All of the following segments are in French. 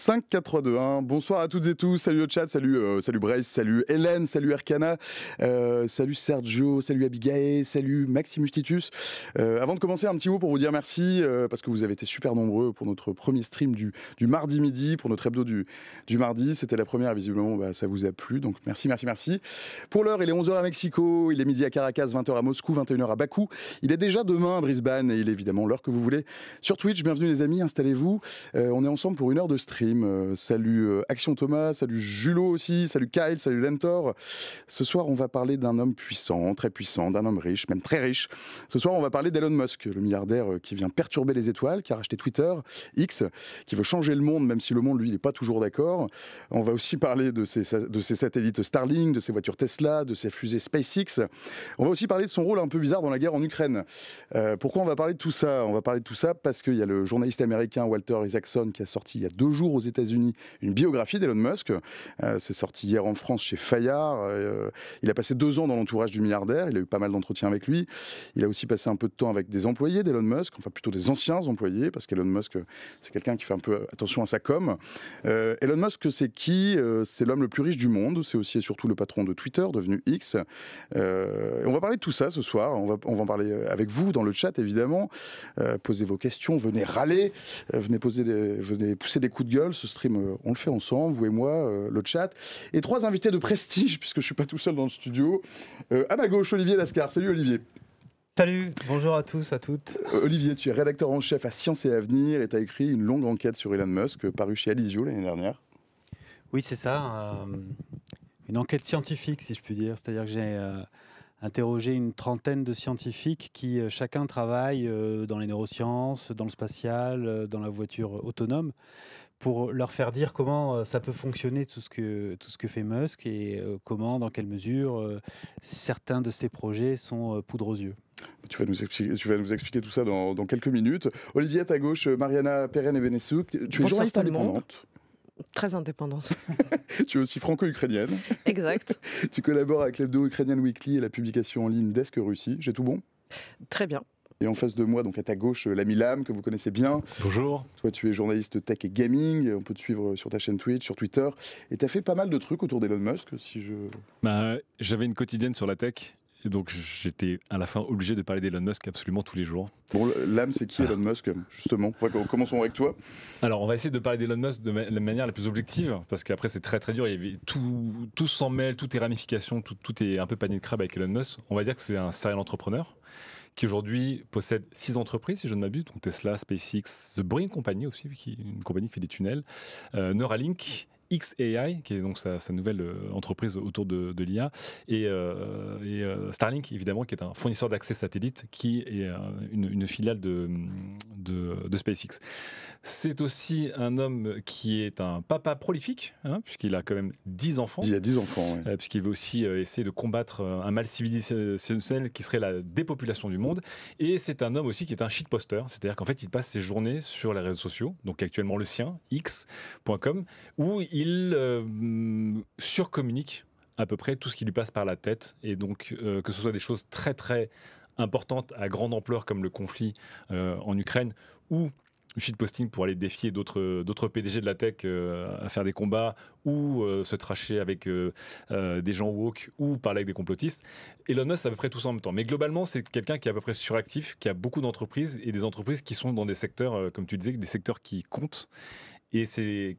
5, 4, 3, 2, 1. Bonsoir à toutes et tous. Salut le chat, salut Brace, salut Hélène, salut Ercana, salut Sergio, salut Abigail, salut Maximus Titus. Avant de commencer, un petit mot pour vous dire merci, parce que vous avez été super nombreux pour notre premier stream du mardi midi, pour notre hebdo du mardi. C'était la première, visiblement, ça vous a plu. Donc merci. Pour l'heure, il est 11h à Mexico, il est midi à Caracas, 20h à Moscou, 21h à Bakou. Il est déjà demain à Brisbane et il est évidemment l'heure que vous voulez sur Twitch. Bienvenue les amis, installez-vous. On est ensemble pour une heure de stream. Salut Action Thomas, salut Julot aussi, salut Kyle, salut Lentor. Ce soir, on va parler d'un homme puissant, très puissant, d'un homme riche, même très riche. Ce soir, on va parler d'Elon Musk, le milliardaire qui vient perturber les étoiles, qui a racheté Twitter, X, qui veut changer le monde, même si le monde, lui, n'est pas toujours d'accord. On va aussi parler de ses satellites Starlink, de ses voitures Tesla, de ses fusées SpaceX. On va aussi parler de son rôle un peu bizarre dans la guerre en Ukraine. Pourquoi on va parler de tout ça ? On va parler de tout ça parce qu'il y a le journaliste américain Walter Isaacson qui a sorti il y a 2 jours aux États-Unis une biographie d'Elon Musk. C'est sorti hier en France chez Fayard. Il a passé 2 ans dans l'entourage du milliardaire. Il a eu pas mal d'entretiens avec lui. Il a aussi passé un peu de temps avec des employés d'Elon Musk, enfin plutôt des anciens employés, parce qu'Elon Musk, c'est quelqu'un qui fait un peu attention à sa com. Elon Musk, c'est qui ? C'est l'homme le plus riche du monde. C'est aussi et surtout le patron de Twitter, devenu X. On va parler de tout ça ce soir. On va en parler avec vous dans le chat, évidemment. Posez vos questions, venez râler, venez pousser des coups de gueule. Ce stream, on le fait ensemble, vous et moi, le chat. Et 3 invités de prestige, puisque je ne suis pas tout seul dans le studio. À ma gauche, Olivier Lascar. Salut Olivier. Salut, bonjour à tous, à toutes. Olivier, tu es rédacteur en chef à Science et Avenir et tu as écrit une longue enquête sur Elon Musk, parue chez Alizio l'année dernière. Oui, c'est ça, une enquête scientifique, si je puis dire. C'est-à-dire que j'ai interrogé une trentaine de scientifiques qui chacun travaille dans les neurosciences, dans le spatial, dans la voiture autonome, pour leur faire dire comment ça peut fonctionner tout ce que fait Musk et comment, dans quelle mesure, certains de ces projets sont poudre aux yeux. Tu vas nous expliquer tout ça dans quelques minutes. Olivier, à ta gauche, Mariana Perren-Ebenesouk. Tu es journaliste indépendante. Très indépendante. Tu es aussi franco-ukrainienne. Exact. Tu collabores avec l'hebdo Ukrainian Weekly et la publication en ligne Desk Russie. J'ai tout bon ? Très bien. Et en face de moi, donc à ta gauche, l'ami Lame, que vous connaissez bien. Bonjour. Toi, tu es journaliste tech et gaming. On peut te suivre sur ta chaîne Twitch, sur Twitter. Et tu as fait pas mal de trucs autour d'Elon Musk, si je... J'avais une quotidienne sur la tech. Et donc j'étais à la fin obligé de parler d'Elon Musk absolument tous les jours. Bon, Lame, c'est qui Elon Musk, justement ? Commençons avec toi. Alors on va essayer de parler d'Elon Musk de la manière la plus objective, parce qu'après c'est très très dur, tout s'en mêle, tout est ramification, tout est un peu panier de crabe avec Elon Musk. On va dire que c'est un serial entrepreneur qui aujourd'hui possède 6 entreprises, si je ne m'abuse, donc Tesla, SpaceX, The Boring Company aussi, qui est une compagnie qui fait des tunnels, Neuralink, xAI, qui est donc sa nouvelle entreprise autour de l'IA, et Starlink, évidemment, qui est un fournisseur d'accès satellite, qui est une filiale de SpaceX. C'est aussi un homme qui est un papa prolifique, puisqu'il a quand même 10 enfants. Il a 10 enfants, oui. Puisqu'il veut aussi essayer de combattre un mal civilisationnel qui serait la dépopulation du monde. Et c'est un homme aussi qui est un shitposter, c'est-à-dire qu'en fait, il passe ses journées sur les réseaux sociaux, donc actuellement le sien, x.com, où il surcommunique à peu près tout ce qui lui passe par la tête, et donc que ce soit des choses très très importantes à grande ampleur comme le conflit en Ukraine, ou le shitposting pour aller défier d'autres PDG de la tech à faire des combats, ou se tracher avec des gens woke, ou parler avec des complotistes. Elon Musk, c'est à peu près tout ça en même temps. Mais globalement, c'est quelqu'un qui est à peu près suractif, qui a beaucoup d'entreprises, et des entreprises qui sont dans des secteurs, comme tu disais, des secteurs qui comptent. Et c'est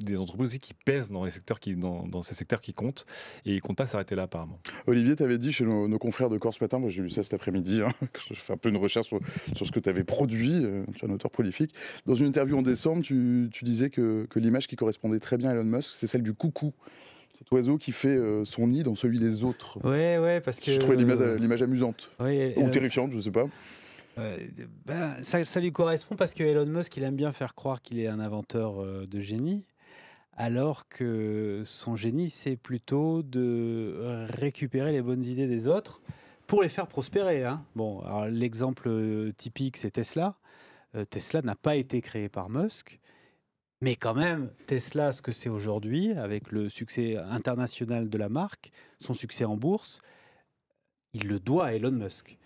des entreprises aussi qui pèsent dans ces secteurs qui comptent, et ils ne comptent pas s'arrêter là apparemment. Olivier, tu avais dit chez nos confrères de Corse ce matin, moi j'ai lu ça cet après-midi, je fais un peu une recherche sur ce que tu avais produit, tu es un auteur prolifique. Dans une interview en décembre, tu disais que l'image qui correspondait très bien à Elon Musk, c'est celle du coucou. Cet oiseau qui fait son nid dans celui des autres. Ouais, parce que... Je trouvais l'image amusante, ou terrifiante, je ne sais pas. Ça lui correspond parce que Elon Musk, il aime bien faire croire qu'il est un inventeur de génie, alors que son génie, c'est plutôt de récupérer les bonnes idées des autres pour les faire prospérer. Bon, alors l'exemple typique, c'est Tesla. Tesla n'a pas été créé par Musk, mais quand même, Tesla, ce que c'est aujourd'hui, avec le succès international de la marque, son succès en bourse, il le doit à Elon Musk.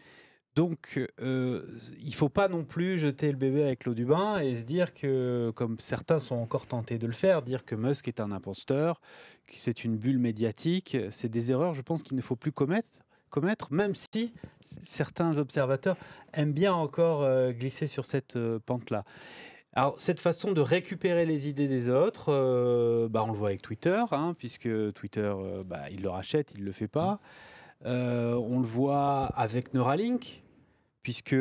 Donc, il ne faut pas non plus jeter le bébé avec l'eau du bain et se dire que, comme certains sont encore tentés de le faire, dire que Musk est un imposteur, que c'est une bulle médiatique. C'est des erreurs, je pense, qu'il ne faut plus commettre, même si certains observateurs aiment bien encore glisser sur cette pente-là. Alors, cette façon de récupérer les idées des autres, on le voit avec Twitter, puisque Twitter, il le rachète, il ne le fait pas. On le voit avec Neuralink, puisque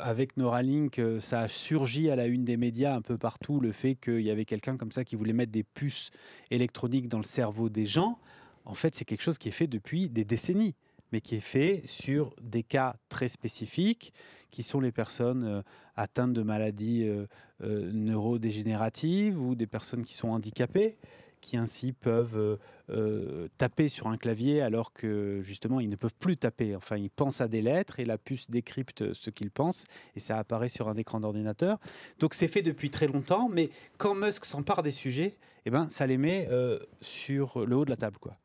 avec Neuralink, ça a surgi à la une des médias un peu partout, le fait qu'il y avait quelqu'un comme ça qui voulait mettre des puces électroniques dans le cerveau des gens. En fait, c'est quelque chose qui est fait depuis des décennies, mais qui est fait sur des cas très spécifiques, qui sont les personnes atteintes de maladies neurodégénératives ou des personnes qui sont handicapées, qui ainsi peuvent taper sur un clavier alors que justement ils ne peuvent plus taper. Enfin, ils pensent à des lettres et la puce décrypte ce qu'ils pensent et ça apparaît sur un écran d'ordinateur. Donc c'est fait depuis très longtemps, mais quand Musk s'empare des sujets, ça les met sur le haut de la table, quoi.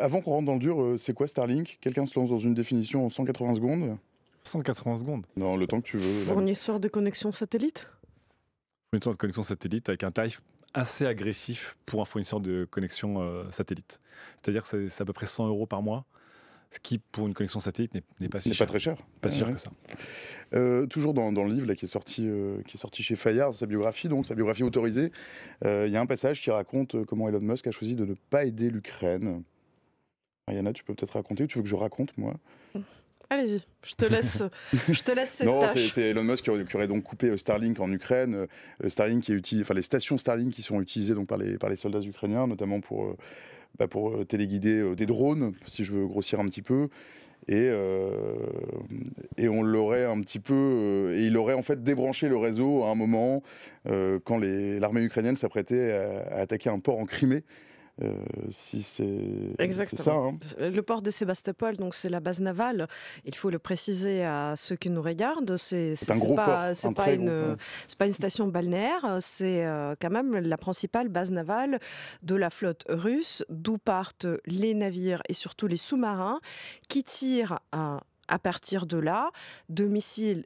Avant qu'on rentre dans le dur, c'est quoi Starlink? Quelqu'un se lance dans une définition en 180 secondes? 180 secondes. Non, le temps que tu veux. Fournisseur de connexion satellite? Fournisseur de connexion satellite avec un tarif assez agressif pour un fournisseur de connexion satellite. C'est-à-dire que c'est à peu près 100 € par mois, ce qui, pour une connexion satellite, n'est pas si cher. Pas très cher. Pas si cher que ça. Toujours dans le livre là, qui est sorti chez Fayard, sa biographie autorisée, il y a un passage qui raconte comment Elon Musk a choisi de ne pas aider l'Ukraine. Mariana, tu peux peut-être raconter ou tu veux que je raconte, moi? Allez-y, je te laisse cette non, tâche. c'est Elon Musk qui aurait donc coupé Starlink en Ukraine. Starlink les stations Starlink qui sont utilisées donc par les soldats ukrainiens, notamment pour téléguider des drones, si je veux grossir un petit peu. Et on l'aurait un petit peu... et il aurait en fait débranché le réseau à un moment quand l'armée ukrainienne s'apprêtait à attaquer un port en Crimée. Si c'est Exactement. C'est ça, Le port de Sébastopol, donc c'est la base navale. Il faut le préciser à ceux qui nous regardent. C'est un gros port. C'est pas une station balnéaire. C'est quand même la principale base navale de la flotte russe, d'où partent les navires et surtout les sous-marins qui tirent à partir de là, de missiles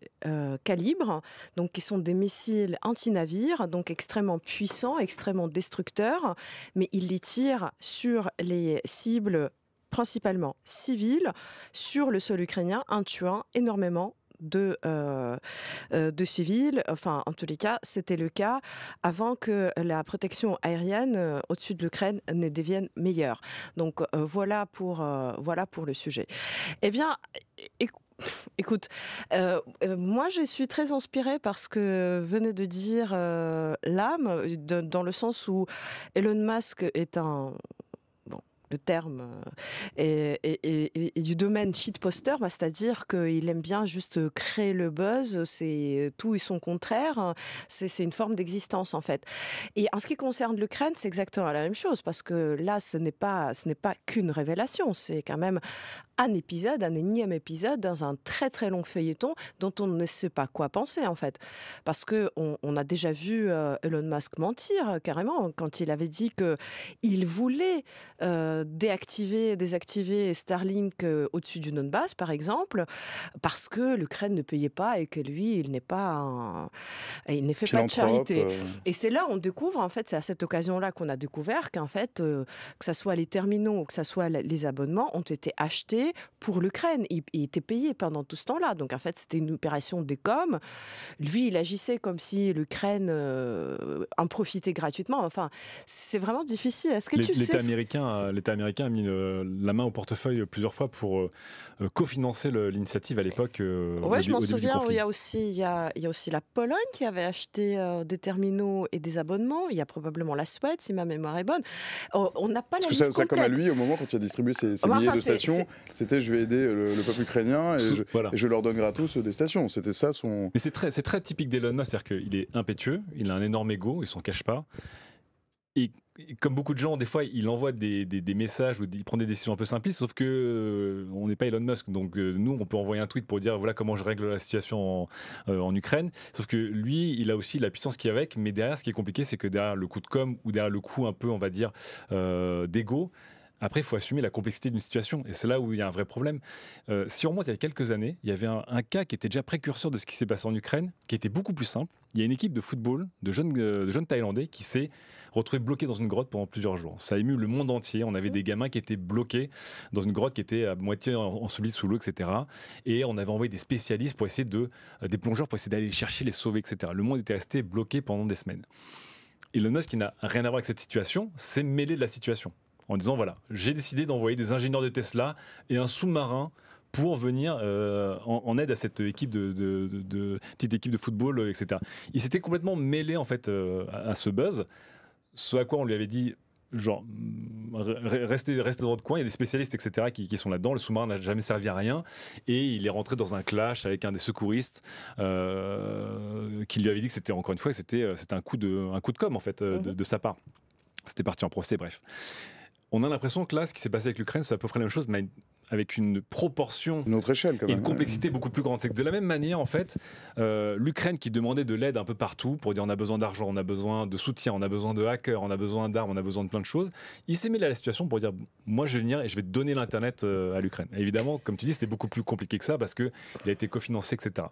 calibre, donc qui sont des missiles anti-navires, donc extrêmement puissants, extrêmement destructeurs, mais ils les tirent sur les cibles principalement civiles, sur le sol ukrainien, en tuant énormément de civils. Enfin, en tous les cas, c'était le cas avant que la protection aérienne au-dessus de l'Ukraine ne devienne meilleure. Donc voilà pour le sujet. Eh bien, écoute, moi je suis très inspirée par ce que venait de dire Lame, dans le sens où Elon Musk est le terme est du domaine shitposter, c'est-à-dire qu'il aime bien juste créer le buzz, c'est tout et son contraire, c'est une forme d'existence en fait. Et en ce qui concerne l'Ukraine, c'est exactement la même chose, parce que là, ce n'est pas qu'une révélation, c'est quand même un énième épisode dans un très très long feuilleton dont on ne sait pas quoi penser en fait. Parce qu'on a déjà vu Elon Musk mentir carrément quand il avait dit qu'il voulait désactiver Starlink au-dessus du Donbass par exemple, parce que l'Ukraine ne payait pas et que lui, il n'est pas il ne fait pas de charité. Et c'est là on découvre, en fait, c'est à cette occasion-là qu'on a découvert qu'en fait, que ce soit les terminaux ou que ce soit les abonnements ont été achetés pour l'Ukraine. Il était payé pendant tout ce temps-là. Donc, en fait, c'était une opération de com. Lui, il agissait comme si l'Ukraine en profitait gratuitement. Enfin, c'est vraiment difficile. Est-ce que L'État américain a mis la main au portefeuille plusieurs fois pour cofinancer l'initiative à l'époque. Oui, je m'en souviens. Il y a aussi la Pologne qui avait acheté des terminaux et des abonnements. Il y a probablement la Suède, si ma mémoire est bonne. On n'a pas la liste complète. Ça, comme à lui, au moment quand il a distribué ses billets de station, c'était je vais aider le peuple ukrainien et je leur donne gratos des stations. C'était ça son... Mais c'est très typique d'Elon Musk, c'est-à-dire qu'il est impétueux, il a un énorme ego, il s'en cache pas. Et comme beaucoup de gens, des fois, il envoie des messages ou il prend des décisions un peu simplistes, sauf que on n'est pas Elon Musk. Donc nous, on peut envoyer un tweet pour dire voilà comment je règle la situation en Ukraine. Sauf que lui, il a aussi la puissance qu'il y a avec. Mais derrière, ce qui est compliqué, c'est que derrière le coup de com ou derrière le coup un peu, on va dire, d'ego, Après, il faut assumer la complexité d'une situation. Et c'est là où il y a un vrai problème. Si on remonte il y a quelques années, il y avait un cas qui était déjà précurseur de ce qui s'est passé en Ukraine, qui était beaucoup plus simple. Il y a une équipe de football de jeunes Thaïlandais qui s'est retrouvée bloquée dans une grotte pendant plusieurs jours. Ça a ému le monde entier. On avait des gamins qui étaient bloqués dans une grotte qui était à moitié ensevelie sous l'eau, etc. Et on avait envoyé des spécialistes pour essayer des plongeurs pour essayer d'aller les chercher, les sauver, etc. Le monde était resté bloqué pendant des semaines. Elon Musk, qui n'a rien à voir avec cette situation, s'est mêlé de la situation en disant voilà, j'ai décidé d'envoyer des ingénieurs de Tesla et un sous-marin pour venir en aide à cette équipe petite équipe de football, etc. Il s'était complètement mêlé en fait à ce buzz, ce à quoi on lui avait dit genre restez dans votre coin, il y a des spécialistes, etc. qui sont là-dedans. Le sous-marin n'a jamais servi à rien et il est rentré dans un clash avec un des secouristes qui lui avait dit que c'était, encore une fois, c'était un coup de com en fait de sa part. C'était parti en procès, bref. On a l'impression que là, ce qui s'est passé avec l'Ukraine, c'est à peu près la même chose, mais avec une proportion une autre échelle, quand même, et une complexité beaucoup plus grande. C'est que de la même manière, en fait, l'Ukraine qui demandait de l'aide un peu partout pour dire on a besoin d'argent, on a besoin de soutien, on a besoin de hackers, on a besoin d'armes, on a besoin de plein de choses, il s'est mêlé à la situation pour dire moi je vais venir et je vais donner l'Internet à l'Ukraine. Et évidemment, comme tu dis, c'était beaucoup plus compliqué que ça parce qu'il a été cofinancé, etc.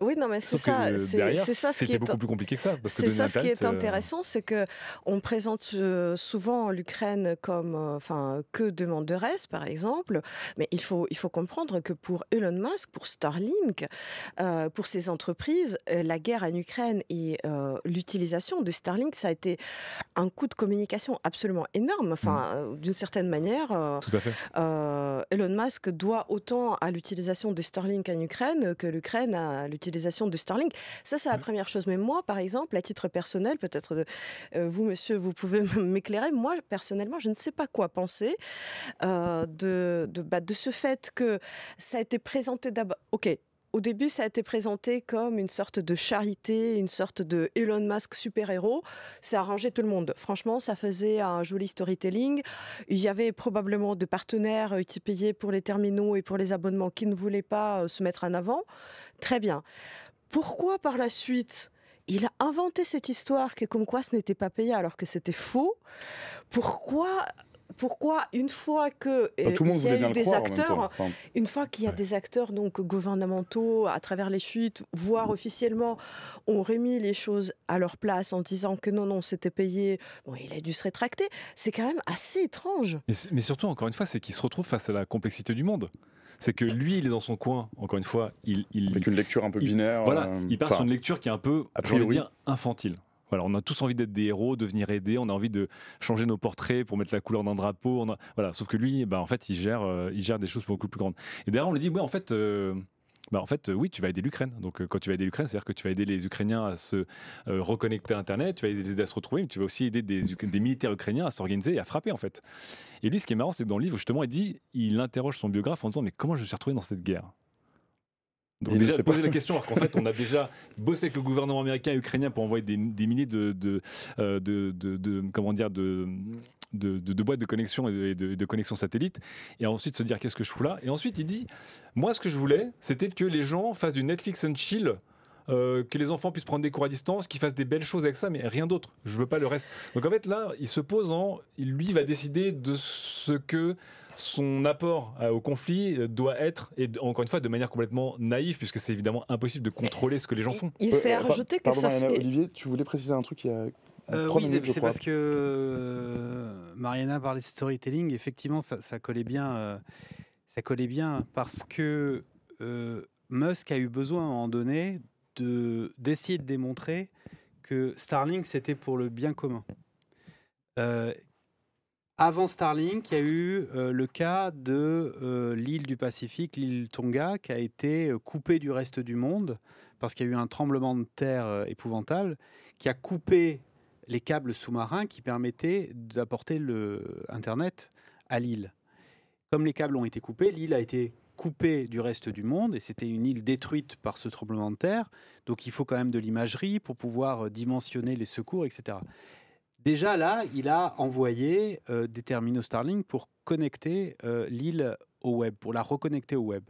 Oui, non, mais c'est ça. C'est ça ce qui est beaucoup plus compliqué que ça. C'est ça ce qui est intéressant, c'est que on présente souvent l'Ukraine comme, que demanderesse, par exemple. Mais il faut comprendre que pour Elon Musk, pour Starlink, pour ces entreprises, la guerre en Ukraine et l'utilisation de Starlink, ça a été un coup de communication absolument énorme. D'une certaine manière, tout à fait. Elon Musk doit autant à l'utilisation de Starlink en Ukraine que l'Ukraine à l'utilisation de Starlink. Ça, c'est la première chose. Mais moi, par exemple, à titre personnel, peut-être vous, monsieur, vous pouvez m'éclairer. Moi, personnellement, je ne sais pas quoi penser de ce fait que ça a été présenté d'abord. OK. Au début, ça a été présenté comme une sorte de charité, une sorte de Elon Musk super-héros. Ça arrangeait tout le monde. Franchement, ça faisait un joli storytelling. Il y avait probablement des partenaires qui payaient pour les terminaux et pour les abonnements qui ne voulaient pas se mettre en avant. Très bien. Pourquoi, par la suite, il a inventé cette histoire que comme quoi ce n'était pas payé alors que c'était faux? Pourquoi une fois que tout le monde il y a eu des acteurs, une fois qu'il y a des acteurs donc gouvernementaux à travers les fuites, voire officiellement, ont remis les choses à leur place en disant que non, c'était payé, bon, il a dû se rétracter. C'est quand même assez étrange. Mais surtout, encore une fois, c'est qu'il se retrouve face à la complexité du monde. C'est que lui, il est dans son coin, encore une fois. Avec une lecture un peu binaire. Voilà, il part sur une lecture qui est un peu, j'ai envie de dire, infantile. Voilà, on a tous envie d'être des héros, de venir aider, on a envie de changer nos portraits pour mettre la couleur d'un drapeau. Voilà, sauf que lui, en fait, il gère des choses beaucoup plus grandes. Et derrière, on lui dit, ouais, en fait, oui, tu vas aider l'Ukraine. Donc, quand tu vas aider l'Ukraine, c'est-à-dire que tu vas aider les Ukrainiens à se reconnecter à Internet, tu vas les aider à se retrouver, mais tu vas aussi aider des militaires ukrainiens à s'organiser et à frapper, en fait. Et lui, ce qui est marrant, c'est que dans le livre, justement, il interroge son biographe en disant, mais comment je me suis retrouvé dans cette guerre ? Donc déjà, poser la question, alors qu'en fait, on a déjà bossé avec le gouvernement américain et ukrainien pour envoyer des milliers de boîtes de connexion et de connexion satellite, et ensuite se dire qu'est-ce que je fous là. Et ensuite, il dit, moi, ce que je voulais, c'était que les gens fassent du Netflix and chill, que les enfants puissent prendre des cours à distance, qu'ils fassent des belles choses avec ça, mais rien d'autre. Je veux pas le reste. Donc en fait, là, il se pose lui va décider de ce que son apport au conflit doit être, et encore une fois de manière complètement naïve, puisque c'est évidemment impossible de contrôler ce que les gens font. Il s'est rajouté que ça fait... Olivier, tu voulais préciser un truc il y a 3 minutes, c'est parce que Mariana parlait de storytelling. Effectivement, ça collait bien. Ça collait bien parce que Musk a eu besoin à un moment donné d'essayer de démontrer que Starlink c'était pour le bien commun. Avant Starlink, il y a eu le cas de l'île du Pacifique, l'île Tonga, qui a été coupée du reste du monde parce qu'il y a eu un tremblement de terre épouvantable qui a coupé les câbles sous-marins qui permettaient d'apporter Internet à l'île. Comme les câbles ont été coupés, l'île a été coupée du reste du monde et c'était une île détruite par ce tremblement de terre. Donc il faut quand même de l'imagerie pour pouvoir dimensionner les secours, etc. Déjà là, il a envoyé des terminaux Starlink pour connecter l'île au web, pour la reconnecter au web.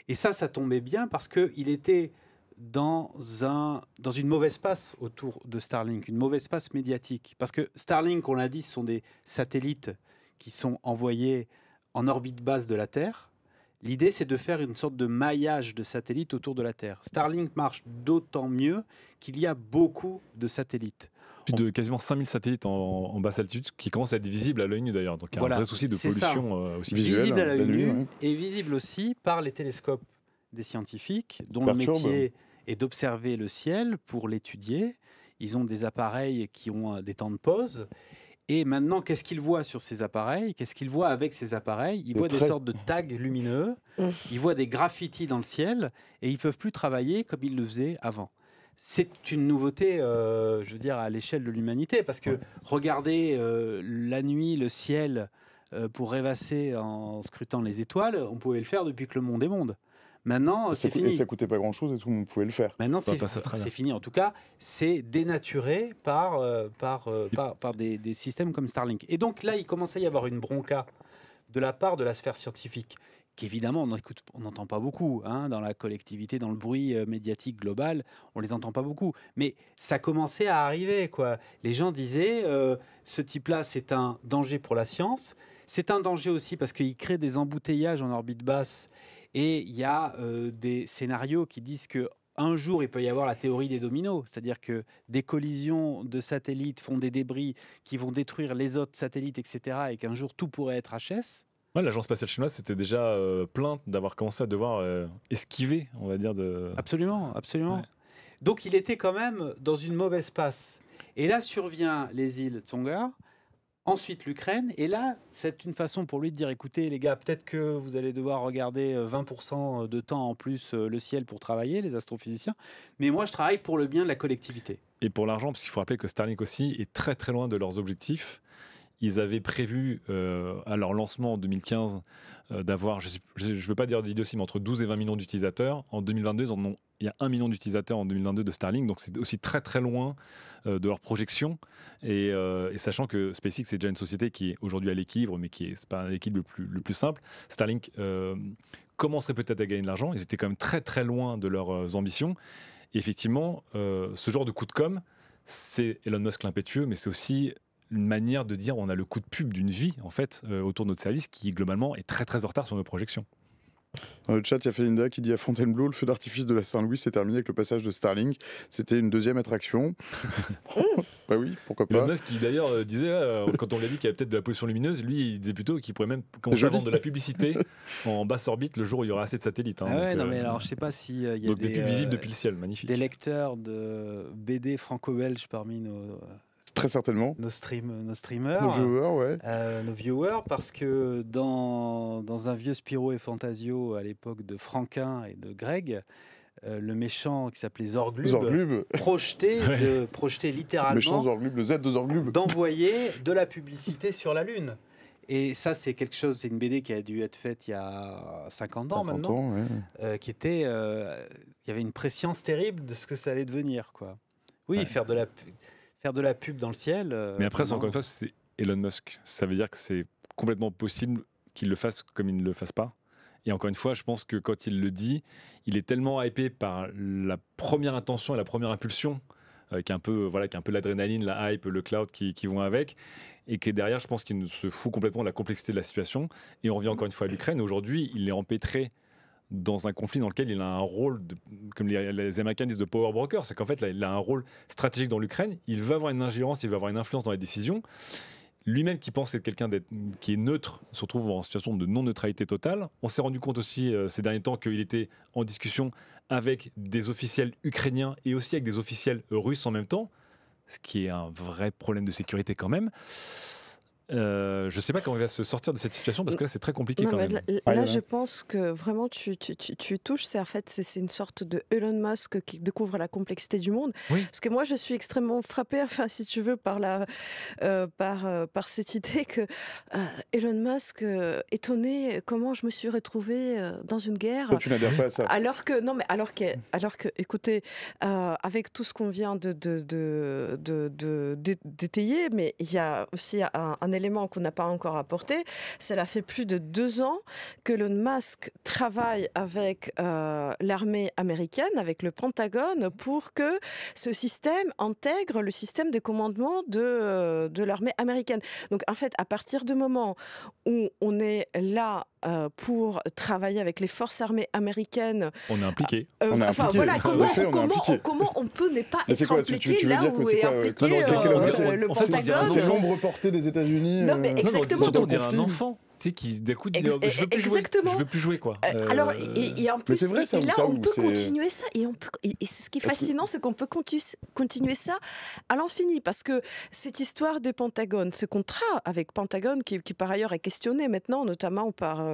Et ça tombait bien parce qu'il était dans une mauvaise passe autour de Starlink, une mauvaise passe médiatique. Parce que Starlink, on l'a dit, ce sont des satellites qui sont envoyés en orbite basse de la Terre. L'idée, c'est de faire une sorte de maillage de satellites autour de la Terre. Starlink marche d'autant mieux qu'il y a beaucoup de satellites. Plus de quasiment 5000 satellites en basse altitude qui commencent à être visibles à l'œil nu d'ailleurs. Donc il y a un vrai souci de pollution aussi visuelle. Visible à l'œil nu ouais. et visible aussi par les télescopes des scientifiques dont le métier est d'observer le ciel pour l'étudier. Ils ont des appareils qui ont des temps de pause. Et maintenant, qu'est-ce qu'ils voient sur ces appareils? Qu'est-ce qu'ils voient avec ces appareils? Ils voient des sortes de tags lumineux, ils voient des graffitis dans le ciel, et ils ne peuvent plus travailler comme ils le faisaient avant. C'est une nouveauté, je veux dire, à l'échelle de l'humanité, parce que regarder la nuit, le ciel, pour rêvasser en scrutant les étoiles, on pouvait le faire depuis que le monde est monde. Maintenant, c'est fini. Et ça coûtait pas grand-chose et tout le monde pouvait le faire. Maintenant, c'est fini. En tout cas, c'est dénaturé par des systèmes comme Starlink. Et donc là, il commence à y avoir une bronca de la part de la sphère scientifique, qu'évidemment, on n'entend pas beaucoup. Hein, dans la collectivité, dans le bruit médiatique global, on les entend pas beaucoup. Mais ça commençait à arriver, quoi. Les gens disaient, ce type-là, c'est un danger pour la science. C'est un danger aussi parce qu'il crée des embouteillages en orbite basse. Et il y a des scénarios qui disent qu'un jour, il peut y avoir la théorie des dominos, c'est-à-dire que des collisions de satellites font des débris qui vont détruire les autres satellites, etc., et qu'un jour, tout pourrait être HS. Ouais, l'agence spatiale chinoise s'était déjà plainte d'avoir commencé à devoir esquiver, on va dire. Absolument, absolument. Ouais. Donc, il était quand même dans une mauvaise passe. Et là survient les îles Tsonga, ensuite l'Ukraine, et là, c'est une façon pour lui de dire, écoutez les gars, peut-être que vous allez devoir regarder 20% de temps en plus le ciel pour travailler, les astrophysiciens, mais moi je travaille pour le bien de la collectivité. Et pour l'argent, parce qu'il faut rappeler que Starlink aussi est très très loin de leurs objectifs. Ils avaient prévu à leur lancement en 2015 d'avoir, je ne veux pas dire d'idiotie, mais entre 12 et 20 millions d'utilisateurs. En 2022, il y a 1 million d'utilisateurs en 2022 de Starlink, donc c'est aussi très très loin de leur projection. Et sachant que SpaceX est déjà une société qui est aujourd'hui à l'équilibre, mais qui n'est pas l'équilibre le plus simple, Starlink commencerait peut-être à gagner de l'argent. Ils étaient quand même très très loin de leurs ambitions. Et effectivement, ce genre de coup de com', c'est Elon Musk l'impétueux, mais c'est aussi une manière de dire on a le coup de pub d'une vie en fait autour de notre service qui globalement est très très en retard sur nos projections. Dans le chat, il y a Felinda qui dit à Fontainebleau, le feu d'artifice de la Saint-Louis s'est terminé avec le passage de Starlink. C'était une deuxième attraction. Bah oui, pourquoi pas. Elon Musk qui d'ailleurs disait, quand on lui a dit qu'il y avait peut-être de la pollution lumineuse, lui il disait plutôt qu'il pourrait même commencer à vendre de la publicité en basse orbite le jour où il y aura assez de satellites. Hein, ah ouais, donc, non mais alors je sais pas s'il y a donc des pubs visibles depuis le ciel, magnifique. des lecteurs de BD franco-belges parmi Très certainement. nos streamers, Nos viewers, ouais. nos viewers, parce que dans un vieux Spirou et Fantasio à l'époque de Franquin et de Greg, le méchant qui s'appelait Zorglub projetait littéralement, méchant Zorglub, le Z de Zorglub, d'envoyer de la publicité sur la Lune. Et ça, c'est quelque chose, c'est une BD qui a dû être faite il y a 50 ans maintenant, ouais. Qui était, il y avait une prescience terrible de ce que ça allait devenir, quoi. Oui, ouais. faire de la pub dans le ciel. Mais après, encore une fois, c'est Elon Musk. Ça veut dire que c'est complètement possible qu'il le fasse comme il ne le fasse pas. Et encore une fois, je pense que quand il le dit, il est tellement hypé par la première intention et la première impulsion, qui est un peu l'adrénaline, la hype, le cloud qui vont avec, et que derrière, je pense qu'il se fout complètement de la complexité de la situation. Et on revient encore une fois à l'Ukraine. Aujourd'hui, il est empêtré dans un conflit dans lequel il a un rôle, comme les Américains disent, de power broker. C'est qu'en fait, là, il a un rôle stratégique dans l'Ukraine. Il va avoir une ingérence, il va avoir une influence dans les décisions. Lui-même qui pense être quelqu'un qui est neutre, se retrouve en situation de non-neutralité totale. On s'est rendu compte aussi ces derniers temps qu'il était en discussion avec des officiels ukrainiens et aussi avec des officiels russes en même temps, ce qui est un vrai problème de sécurité quand même. Je ne sais pas comment il va se sortir de cette situation parce que là c'est très compliqué quand même. Là je pense que vraiment tu touches, c'est une sorte de Elon Musk qui découvre la complexité du monde. Oui. Parce que moi je suis extrêmement frappée, enfin si tu veux, par cette idée que Elon Musk étonné comment je me suis retrouvée dans une guerre. Toi, tu n'adhères pas à ça. Alors que écoutez, avec tout ce qu'on vient d'étayer, mais il y a aussi un élément qu'on n'a pas encore apporté. Cela fait plus de 2 ans que Elon Musk travaille avec l'armée américaine, avec le Pentagone, pour que ce système intègre le système de commandement de l'armée américaine. Donc en fait, à partir du moment où on est là pour travailler avec les forces armées américaines, on est impliqué. Voilà, comment on peut ne pas être impliqué là où est impliqué le Pentagone. C'est l'ombre portée des États-Unis. Non, mais exactement. Surtout, on dirait un enfant. Tu sais, qui d'un coup dit je veux plus jouer. Je veux plus jouer, quoi. Alors, et en plus, vrai, ça, et là, ça, on peut c'est... continuer ça, et c'est ce qui est fascinant, c'est qu'on peut continuer ça à l'infini, parce que cette histoire de Pentagone, ce contrat avec Pentagone, qui par ailleurs est questionné maintenant, notamment par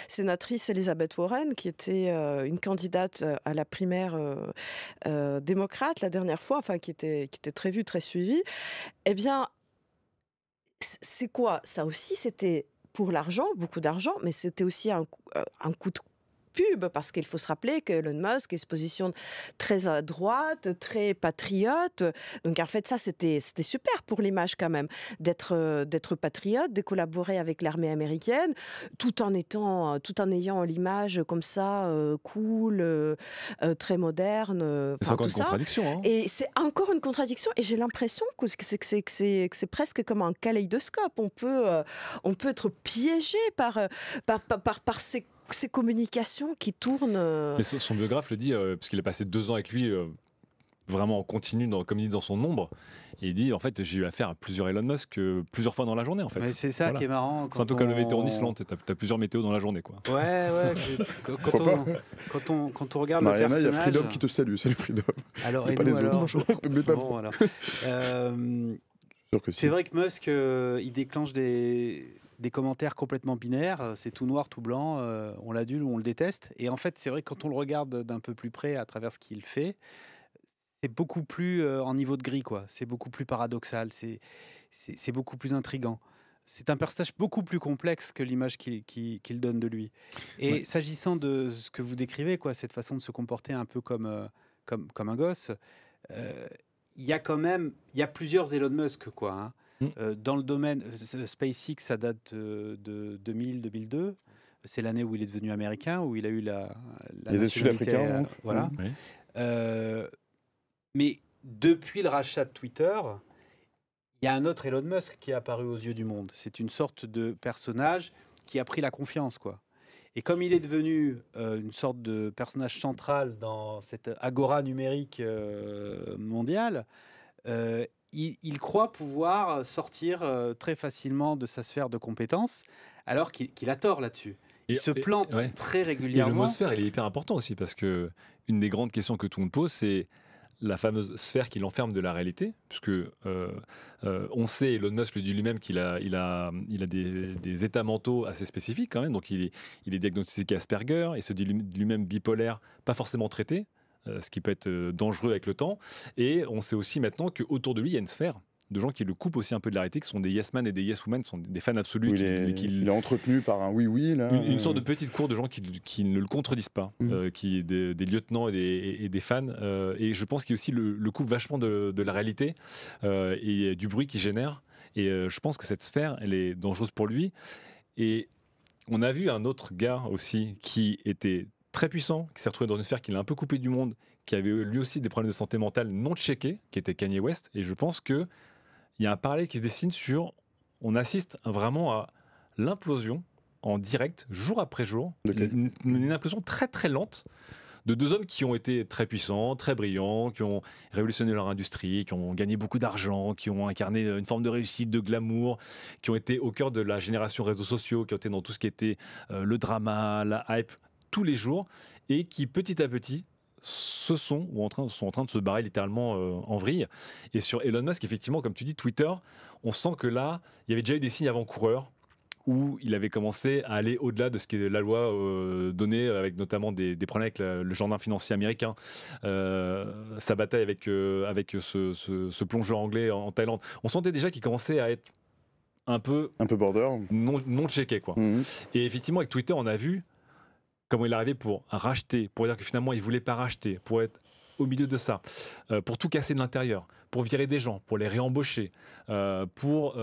sénatrice Elizabeth Warren, qui était une candidate à la primaire démocrate la dernière fois, enfin qui était très vue, très suivie. Eh bien, c'est quoi? Ça aussi, c'était pour l'argent, beaucoup d'argent, mais c'était aussi un coup de pub, parce qu'il faut se rappeler que Elon Musk se positionne très à droite, très patriote. Donc en fait, ça, c'était super pour l'image quand même, d'être patriote, de collaborer avec l'armée américaine, tout en ayant l'image comme ça, cool, très moderne. C'est encore tout une contradiction. Et c'est encore une contradiction, et j'ai l'impression que c'est presque comme un kaléidoscope. On peut être piégé par ces communications qui tournent. Mais son biographe le dit, parce qu'il a passé 2 ans avec lui, vraiment en continu, comme il dit, dans son ombre. Et il dit, en fait, j'ai eu affaire à plusieurs Elon Musk plusieurs fois dans la journée, en fait. Mais c'est ça qui est marrant. C'est un peu comme le météo en Islande, t'as plusieurs météos dans la journée, quoi. Ouais. Quand on regarde Mariana, le personnage... il y a Freedom qui te salue. Salut Freedom. Alors, et pas nous, les autres. alors Bonjour. Mais pas bon, alors. sûr que si. C'est vrai que Musk, il déclenche des commentaires complètement binaires, c'est tout noir, tout blanc, on l'adule ou on le déteste. Et en fait, c'est vrai que quand on le regarde d'un peu plus près à travers ce qu'il fait, c'est beaucoup plus en niveau de gris, quoi. C'est beaucoup plus paradoxal, c'est beaucoup plus intriguant. C'est un personnage beaucoup plus complexe que l'image qu'il donne de lui. Et s'agissant de ce que vous décrivez, quoi, cette façon de se comporter un peu comme un gosse, il y a plusieurs Elon Musk, quoi, hein. Dans le domaine SpaceX, ça date de 2000-2002. C'est l'année où il est devenu américain, où il a eu la nationalité. Sud-africain. Voilà. Oui. Mais depuis le rachat de Twitter, il y a un autre Elon Musk qui est apparu aux yeux du monde. C'est une sorte de personnage qui a pris la confiance, quoi. Et comme il est devenu une sorte de personnage central dans cette agora numérique mondiale, il croit pouvoir sortir très facilement de sa sphère de compétences, alors qu'il a tort là-dessus. Il se plante très régulièrement. Et le mot sphère, il est hyper important aussi, parce que une des grandes questions que tout le monde pose, c'est la fameuse sphère qui l'enferme de la réalité, puisque on sait, Elon Musk le dit lui-même, qu'il a des états mentaux assez spécifiques quand même, donc il est diagnostiqué Asperger, il se dit lui-même bipolaire, pas forcément traité, ce qui peut être dangereux avec le temps, et on sait aussi maintenant qu'autour de lui, il y a une sphère de gens qui le coupent aussi un peu de la réalité, qui sont des yes men et des yes women, qui sont des fans absolus. Il est entretenu par un oui-oui. Une sorte de petite cour de gens qui ne le contredisent pas, qui des lieutenants et des fans. Et je pense qu'il y a aussi le coupe vachement de la réalité et du bruit qu'il génère. Et je pense que cette sphère, elle est dangereuse pour lui. Et on a vu un autre gars aussi qui était très puissant, qui s'est retrouvé dans une sphère qui l'a un peu coupé du monde, qui avait lui aussi des problèmes de santé mentale non checkés, qui était Kanye West. Et je pense que il y a un parallèle qui se dessine on assiste vraiment à l'implosion en direct, jour après jour, une implosion très très lente de 2 hommes qui ont été très puissants, très brillants, qui ont révolutionné leur industrie, qui ont gagné beaucoup d'argent, qui ont incarné une forme de réussite, de glamour, qui ont été au cœur de la génération réseaux sociaux, qui ont été dans tout ce qui était le drama, la hype, tous les jours, et qui petit à petit sont en train de se barrer littéralement en vrille. Et sur Elon Musk, effectivement, comme tu dis, Twitter, on sent que là, il y avait déjà eu des signes avant-coureurs où il avait commencé à aller au-delà de ce que la loi donnait, avec notamment des problèmes avec le jardin financier américain, sa bataille avec ce plongeur anglais en Thaïlande. On sentait déjà qu'il commençait à être un peu border, non checké, quoi. Et effectivement, avec Twitter, on a vu comment il est arrivé pour racheter, pour dire que finalement il ne voulait pas racheter, pour être au milieu de ça, pour tout casser de l'intérieur, pour virer des gens, pour les réembaucher, pour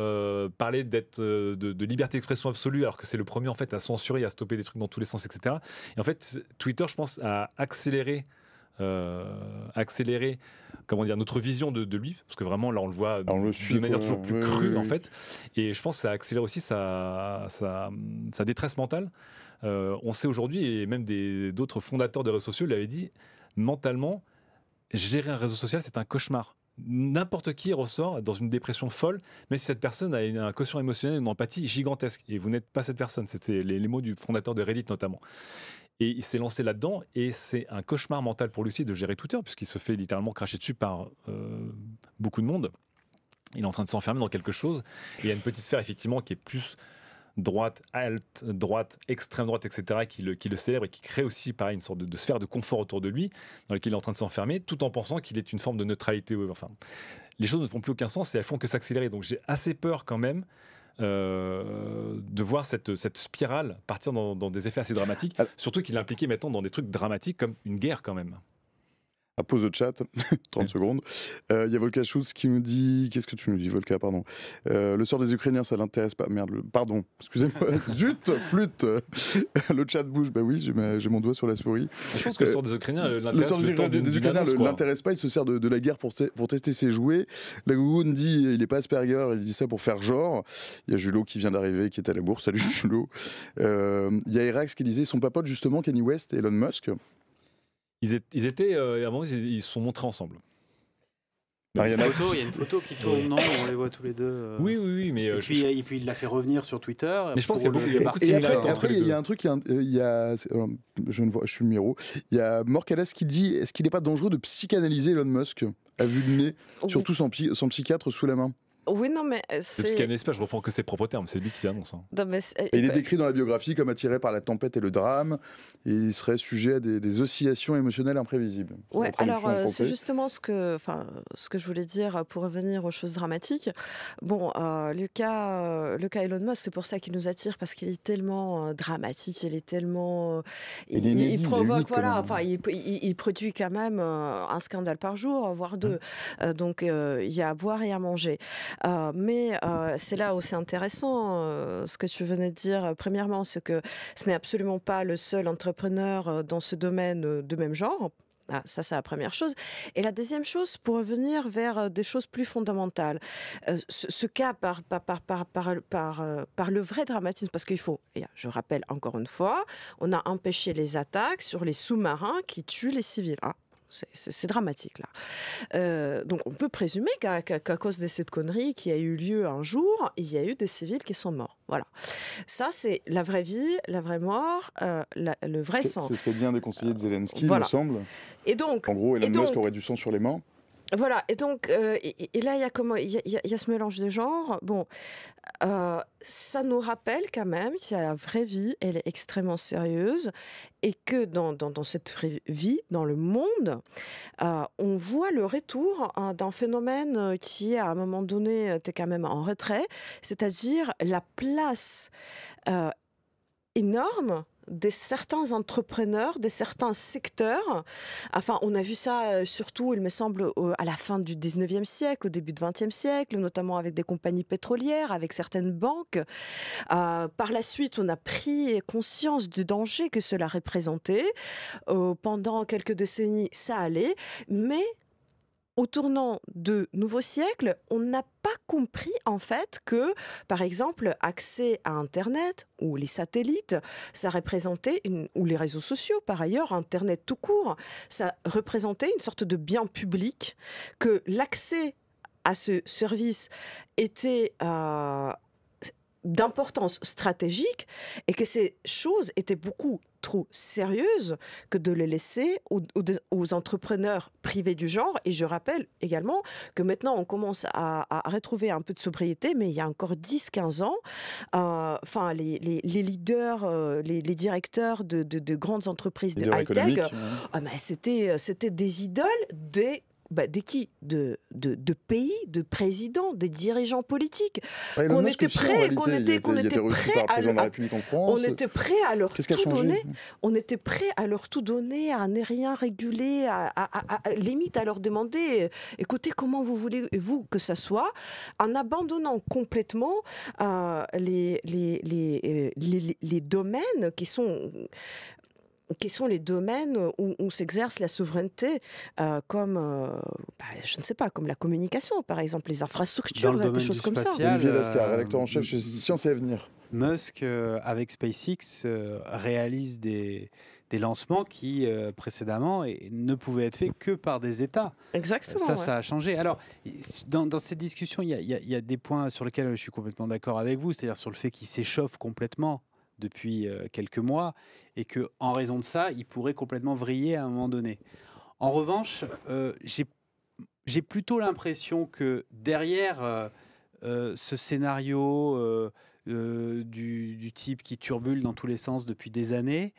parler de liberté d'expression absolue, alors que c'est le premier en fait à censurer, à stopper des trucs dans tous les sens, etc. Et en fait, Twitter, je pense, a accéléré comment dire, notre vision de lui, parce que vraiment là on le voit de manière toujours plus crue en fait, et je pense que ça accélère aussi sa détresse mentale. On sait aujourd'hui, et même d'autres fondateurs de réseaux sociaux l'avaient dit, mentalement, gérer un réseau social c'est un cauchemar. N'importe qui ressort dans une dépression folle, mais si cette personne a un quotient émotionnel, une empathie gigantesque, et vous n'êtes pas cette personne. C'était les mots du fondateur de Reddit notamment. Et il s'est lancé là-dedans, et c'est un cauchemar mental pour lui aussi de gérer Twitter, puisqu'il se fait littéralement cracher dessus par beaucoup de monde. Il est en train de s'enfermer dans quelque chose, et il y a une petite sphère effectivement qui est plus droite, droite, extrême droite, etc., qui le célèbre et qui crée aussi pareil, une sorte de sphère de confort autour de lui, dans laquelle il est en train de s'enfermer, tout en pensant qu'il est une forme de neutralité. Enfin, les choses ne font plus aucun sens et elles font que s'accélérer. Donc j'ai assez peur quand même de voir cette spirale partir dans des effets assez dramatiques, surtout qu'il est impliqué maintenant dans des trucs dramatiques comme une guerre quand même. À pause de chat, 30 secondes. Il y a Volka Schultz qui me dit... Qu'est-ce que tu nous dis, Volka, pardon. Le sort des Ukrainiens, ça l'intéresse pas. Merde, pardon, excusez-moi. Zut, flûte. Le chat bouge. Bah oui, j'ai mon doigt sur la souris. Je pense que le sort des Ukrainiens l'intéresse. Le sort des Ukrainiens ne l'intéresse pas. Il se sert de la guerre pour tester ses jouets. La Gougoune dit, il n'est pas Asperger, il dit ça pour faire genre. Il y a Julot qui vient d'arriver, qui est à la bourse. Salut Julot. Il y a Erax qui disait, son papote justement, Kanye West et Elon Musk. Ils étaient, à un moment, ils se sont montrés ensemble. Il y a une photo qui tourne, non, on les voit tous les deux. Oui, mais et puis il l'a fait revenir sur Twitter. Mais je pense qu'il y a beaucoup de similarités. Après, il y a un truc, je suis le numéro. Il y a Morcalas qui dit, est-ce qu'il n'est pas dangereux de psychanalyser Elon Musk à vue de nez, surtout son psychiatre sous la main? Oui, non, mais c'est... Le psychanalyse pas, je reprends que ses propres termes, c'est lui qui annonce. Hein. Il est décrit dans la biographie comme attiré par la tempête et le drame, et il serait sujet à des oscillations émotionnelles imprévisibles. Ouais, alors c'est justement ce que je voulais dire pour revenir aux choses dramatiques. Bon, le cas Elon Musk, c'est pour ça qu'il nous attire, parce qu'il est tellement dramatique, il est tellement... il provoque, voilà, enfin, il produit quand même un scandale par jour, voire deux. Donc, il y a à boire et à manger. Mais c'est là où c'est intéressant ce que tu venais de dire. Premièrement, c'est que ce n'est absolument pas le seul entrepreneur dans ce domaine de même genre. Ah, ça, c'est la première chose. Et la deuxième chose, pour revenir vers des choses plus fondamentales, ce cas par le vrai dramatisme, parce qu'il faut, et je rappelle encore une fois, on a empêché les attaques sur les sous-marins qui tuent les civils. Ah. C'est dramatique là. Donc on peut présumer qu'à cause de cette connerie qui a eu lieu un jour, il y a eu des civils qui sont morts. Voilà. Ça c'est la vraie vie, la vraie mort, le vrai sang. C'est ce que vient des conseillers de Zelensky, voilà. Il me semble. Et donc, en gros, Elon Musk aurait du sang sur les mains. Voilà, et donc, et là, il y a ce mélange de genres. Bon, ça nous rappelle quand même qu'il y a la vraie vie, elle est extrêmement sérieuse, et que dans cette vraie vie, dans le monde, on voit le retour d'un phénomène qui, à un moment donné, était quand même en retrait, c'est-à-dire la place énorme de certains entrepreneurs, de certains secteurs. Enfin, on a vu ça surtout, il me semble, à la fin du 19e siècle, au début du 20e siècle, notamment avec des compagnies pétrolières, avec certaines banques. Par la suite, on a pris conscience du danger que cela représentait. Pendant quelques décennies, ça allait, mais au tournant de nouveaux siècles, on n'a pas compris en fait que, par exemple, accès à Internet ou les satellites, ça représentait, ou les réseaux sociaux par ailleurs, Internet tout court, ça représentait une sorte de bien public, que l'accès à ce service était d'importance stratégique et que ces choses étaient beaucoup trop sérieuses que de les laisser aux entrepreneurs privés du genre. Et je rappelle également que maintenant on commence à retrouver un peu de sobriété, mais il y a encore 10-15 ans, les leaders, les directeurs de grandes entreprises de high-tech, c'était des idoles des de qui, de pays, de présidents, des dirigeants politiques. Ouais, Qu'on Elon Musk était aussi, en prêt, réalité, qu'on il était reçu prêt par le à président de la République en France. on était prêt à leur Qu'est-ce qui a tout changé? donner. On était prêt à leur tout donner, à ne rien réguler, limite à leur demander écoutez, comment vous voulez-vous que ça soit, en abandonnant complètement les domaines qui sont les domaines où s'exerce la souveraineté, comme, je ne sais pas, comme la communication, par exemple, les Dans infrastructures, le des domaine choses du comme ça. spatial, Olivier Lescar, rédacteur en chef chez Science et Avenir. Musk, avec SpaceX, réalise des lancements qui, précédemment, ne pouvaient être faits que par des États. Exactement. Ça a changé. Alors, dans cette discussion, il y a des points sur lesquels je suis complètement d'accord avec vous, c'est-à-dire sur le fait qu'il s'échauffe complètement depuis quelques mois et que, en raison de ça, il pourrait complètement vriller à un moment donné. En revanche, j'ai plutôt l'impression que derrière ce scénario du type qui turbule dans tous les sens depuis des années,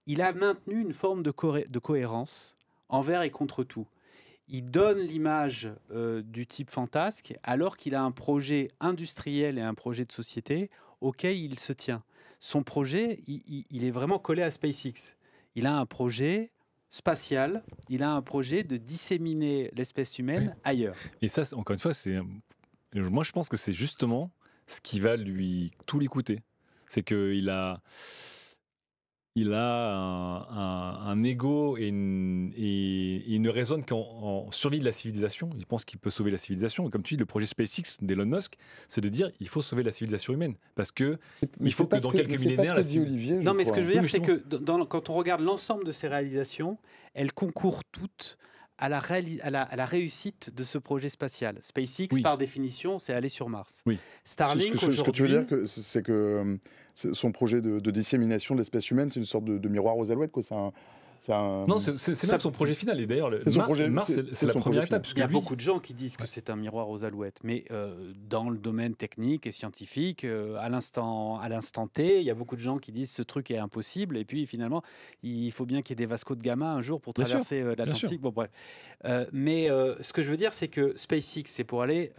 il a maintenu une forme de cohérence envers et contre tout. Il donne l'image du type fantasque alors qu'il a un projet industriel et un projet de société auquel il se tient. Son projet, il est vraiment collé à SpaceX. Il a un projet spatial, il a un projet de disséminer l'espèce humaine ailleurs. Et ça, encore une fois, moi je pense que c'est justement ce qui va tout lui coûter. C'est qu'il a un ego et il ne raisonne qu'en survie de la civilisation. Il pense qu'il peut sauver la civilisation. Et comme tu dis, le projet SpaceX d'Elon Musk, c'est de dire il faut sauver la civilisation humaine. Parce que il faut que dans quelques millénaires... Non, mais ce que je veux dire, c'est justement, que quand on regarde l'ensemble de ces réalisations, elles concourent toutes à la réussite de ce projet spatial. SpaceX, par définition, c'est aller sur Mars. Oui. Starlink, aujourd'hui... Ce que tu veux dire, c'est que son projet de dissémination de l'espèce humaine, c'est une sorte de miroir aux alouettes, quoi. Non, c'est même son projet final. Et d'ailleurs, Mars, c'est la première étape. Il y a beaucoup de gens qui disent que c'est un miroir aux alouettes. Mais dans le domaine technique et scientifique, à l'instant T, il y a beaucoup de gens qui disent ce truc est impossible. Et puis finalement, il faut bien qu'il y ait des Vasco de Gama un jour pour traverser l'Atlantique. Bon, bref. Mais ce que je veux dire, c'est que SpaceX, c'est pour aller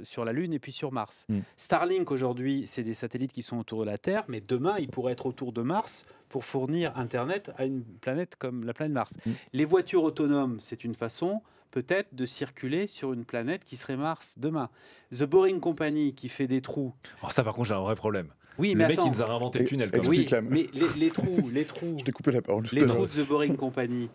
sur la Lune et puis sur Mars. Starlink, aujourd'hui, c'est des satellites qui sont autour de la Terre. Mais demain, ils pourraient être autour de Mars pour fournir Internet à une planète comme la planète Mars. Les voitures autonomes, c'est une façon peut-être de circuler sur une planète qui serait Mars demain. The Boring Company qui fait des trous. Alors ça, par contre, j'ai un vrai problème. Oui, le mec, il nous a réinventé le tunnel. Oui, mais les trous, je t'ai coupé la parole. Les trous de The Boring Company,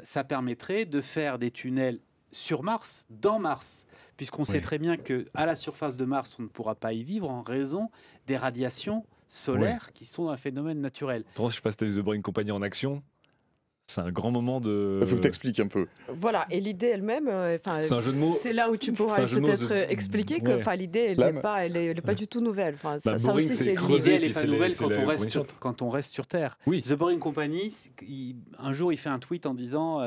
ça permettrait de faire des tunnels sur Mars, dans Mars, puisqu'on sait très bien que à la surface de Mars, on ne pourra pas y vivre en raison des radiations solaires qui sont un phénomène naturel. Je ne sais pas si tu as vu The Boring Company en action. C'est un grand moment de... Il faut que tu expliques un peu. Voilà, et l'idée elle-même, c'est un jeu de mots. C'est là où tu pourras peut-être expliquer que l'idée, elle n'est pas du tout nouvelle. Ça aussi, c'est l'idée, elle n'est pas nouvelle quand on reste sur Terre. Oui. The Boring Company, un jour, il fait un tweet en disant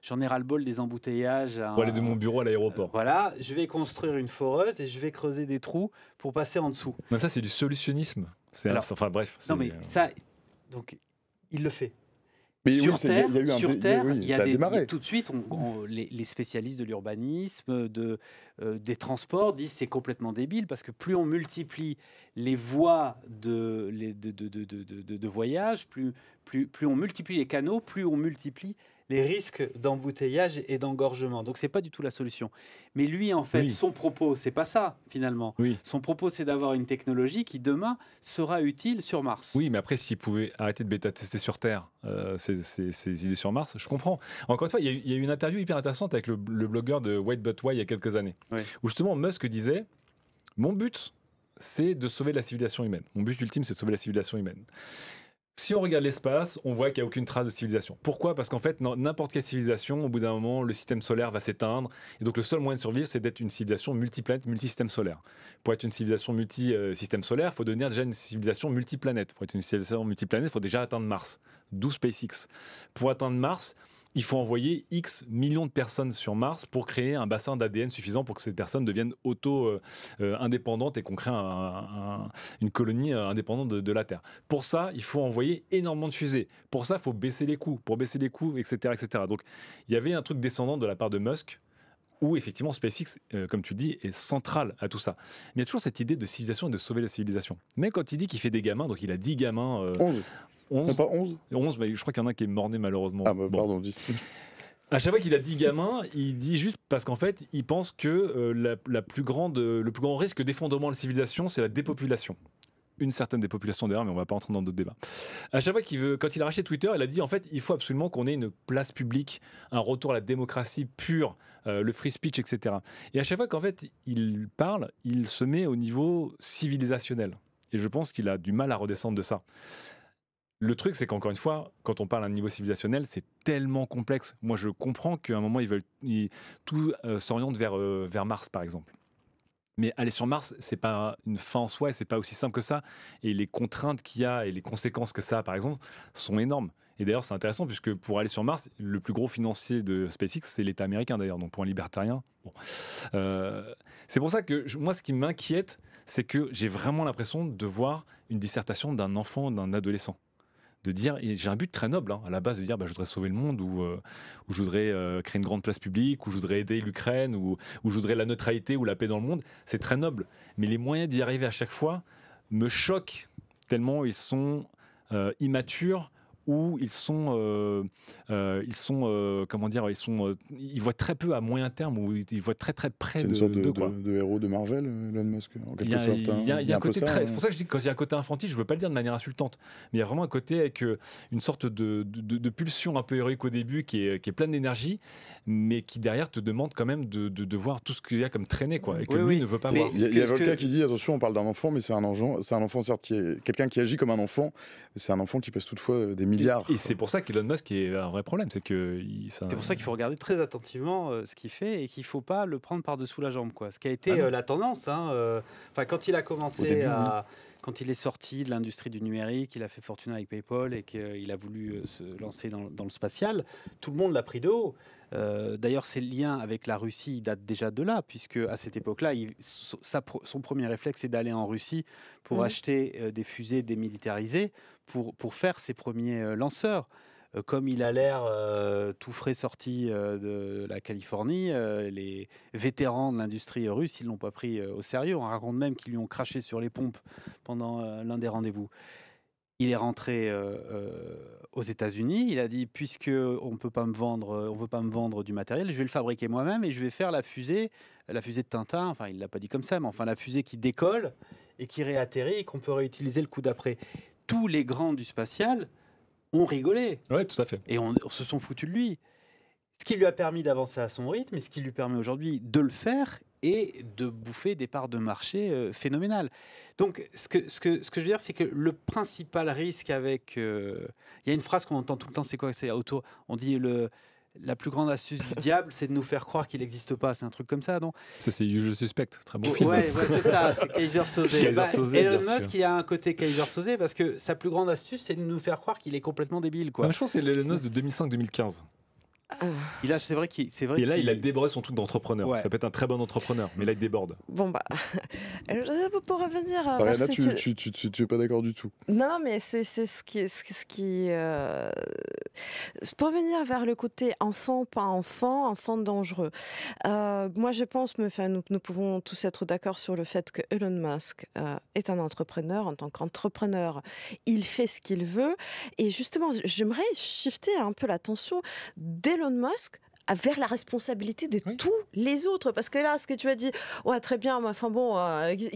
j'en ai ras-le-bol des embouteillages. Pour aller de mon bureau à l'aéroport. Voilà, je vais construire une foreuse et je vais creuser des trous pour passer en dessous. Non, ça, c'est du solutionnisme. Enfin, bref. Non, mais ça, donc, il le fait. Mais sur Terre, il y a tout de suite, les spécialistes de l'urbanisme, des transports disent c'est complètement débile parce que plus on multiplie les voies de voyage, plus on multiplie les canaux, plus on multiplie les risques d'embouteillage et d'engorgement. Donc c'est pas du tout la solution. Mais lui, en fait, son propos, c'est pas ça finalement. Son propos, c'est d'avoir une technologie qui demain sera utile sur Mars. Oui, mais après, s'il pouvait arrêter de bêta-tester sur Terre ces idées sur Mars, je comprends. Encore une fois, il y a eu une interview hyper intéressante avec le blogueur de Wait But Why il y a quelques années, où justement Musk disait « Mon but, c'est de sauver la civilisation humaine. Mon but ultime, c'est de sauver la civilisation humaine. » Si on regarde l'espace, on voit qu'il n'y a aucune trace de civilisation. Pourquoi ? Parce qu'en fait, n'importe quelle civilisation, au bout d'un moment, le système solaire va s'éteindre. Et donc, le seul moyen de survivre, c'est d'être une civilisation multiplanète, multisystème solaire. Pour être une civilisation multisystème solaire, il faut devenir déjà une civilisation multiplanète. Pour être une civilisation multiplanète, il faut déjà atteindre Mars. D'où SpaceX. Pour atteindre Mars, il faut envoyer X millions de personnes sur Mars pour créer un bassin d'ADN suffisant pour que ces personnes deviennent auto-indépendantes et qu'on crée une colonie indépendante de la Terre. Pour ça, il faut envoyer énormément de fusées. Pour ça, il faut baisser les coûts. Pour baisser les coûts, etc., etc. Donc, il y avait un truc descendant de la part de Musk où effectivement SpaceX, comme tu dis, est central à tout ça. Mais il y a toujours cette idée de civilisation et de sauver la civilisation. Mais quand il dit qu'il fait des gamins, donc il a 10 gamins... 11. Pas 11 11, je crois qu'il y en a un qui est mort-né malheureusement. Ah bah, pardon, 10. À chaque fois qu'il a 10 gamins, il dit juste parce qu'en fait, il pense que le plus grand risque d'effondrement de la civilisation, c'est la dépopulation. Une certaine dépopulation d'ailleurs, mais on ne va pas entrer dans d'autres débats. À chaque fois quand il a racheté Twitter, il a dit en fait, il faut absolument qu'on ait une place publique, un retour à la démocratie pure, le free speech, etc. Et à chaque fois qu'en fait il parle, il se met au niveau civilisationnel. Et je pense qu'il a du mal à redescendre de ça. Le truc, c'est qu'encore une fois, quand on parle à un niveau civilisationnel, c'est tellement complexe. Moi, je comprends qu'à un moment, tout s'oriente vers Mars, par exemple. Mais aller sur Mars, c'est pas une fin en soi, et c'est pas aussi simple que ça. Et les contraintes qu'il y a et les conséquences que ça a, par exemple, sont énormes. Et d'ailleurs, c'est intéressant puisque pour aller sur Mars, le plus gros financier de SpaceX, c'est l'État américain d'ailleurs. Donc pour un libertarien, bon. C'est pour ça que moi, ce qui m'inquiète, c'est que j'ai vraiment l'impression de voir une dissertation d'un enfant, d'un adolescent. De dire, et j'ai un but très noble à la base, de dire je voudrais sauver le monde, ou je voudrais créer une grande place publique, ou je voudrais aider l'Ukraine, ou je voudrais la neutralité ou la paix dans le monde. C'est très noble. Mais les moyens d'y arriver à chaque fois me choquent tellement ils sont immatures, ou ils voient très peu à moyen terme, ou ils voient très très près de. C'est une sorte de héros de Marvel, Elon Musk, en quelque sorte. Il y a un côté très. C'est pour ça que je dis que quand il y a un côté infantile, je ne veux pas le dire de manière insultante, mais il y a vraiment un côté avec une sorte de pulsion un peu héroïque au début qui est pleine d'énergie, mais qui derrière te demande quand même de voir tout ce qu'il y a comme traînée, quoi, et que lui ne veut pas voir. Il y a Volca qui dit attention, on parle d'un enfant, mais c'est un enfant certes qui est quelqu'un qui agit comme un enfant, mais c'est un enfant qui pèse toutefois des milliards. Et c'est pour ça qu'Elon Musk est un vrai problème, c'est que c'est pour ça qu'il faut regarder très attentivement ce qu'il fait et qu'il ne faut pas le prendre par-dessous la jambe, quoi. Ce qui a été la tendance, quand il a commencé quand il est sorti de l'industrie du numérique, il a fait fortune avec PayPal et qu'il a voulu se lancer dans le spatial, tout le monde l'a pris de haut. D'ailleurs, ses liens avec la Russie datent déjà de là, puisque à cette époque-là, son premier réflexe, c'est d'aller en Russie pour acheter des fusées démilitarisées pour faire ses premiers lanceurs. Comme il a l'air tout frais sorti de la Californie, les vétérans de l'industrie russe, ils ne l'ont pas pris au sérieux. On raconte même qu'ils lui ont craché sur les pompes pendant l'un des rendez-vous. Il est rentré aux États-Unis. Il a dit, puisque on veut pas me vendre du matériel, je vais le fabriquer moi-même et je vais faire la fusée de Tintin. Enfin, il l'a pas dit comme ça, mais enfin la fusée qui décolle et qui réatterrit et qu'on peut réutiliser le coup d'après. Tous les grands du spatial ont rigolé. Oui, tout à fait. Et on se sont foutus de lui. Ce qui lui a permis d'avancer à son rythme et ce qui lui permet aujourd'hui de le faire et de bouffer des parts de marché phénoménales. Donc, ce que je veux dire, c'est que le principal risque avec... Il y a une phrase qu'on entend tout le temps, c'est quoi? C'est autour. On dit la plus grande astuce du diable, c'est de nous faire croire qu'il n'existe pas. C'est un truc comme ça, non? Ça, c'est Usual Suspect, très bon film. Ouais, c'est ça, c'est Kaiser Soze. Elon Musk, il a un côté Kaiser Soze parce que sa plus grande astuce, c'est de nous faire croire qu'il est complètement débile, quoi. Je pense que c'est Elon Musk de 2005-2015. C'est vrai et là, il a débordé son truc d'entrepreneur. Ouais. Ça peut être un très bon entrepreneur, mais là, il déborde. Bon, pour revenir... Mariana, tu es pas d'accord du tout. Non, mais c'est ce qui... Pour revenir vers le côté enfant, pas enfant dangereux. Moi, je pense, nous pouvons tous être d'accord sur le fait que Elon Musk est un entrepreneur. En tant qu'entrepreneur, il fait ce qu'il veut. Et justement, j'aimerais shifter un peu l'attention d'Elon Musk vers la responsabilité de tous les autres. Parce que là, ce que tu as dit, ouais, très bien, enfin bon,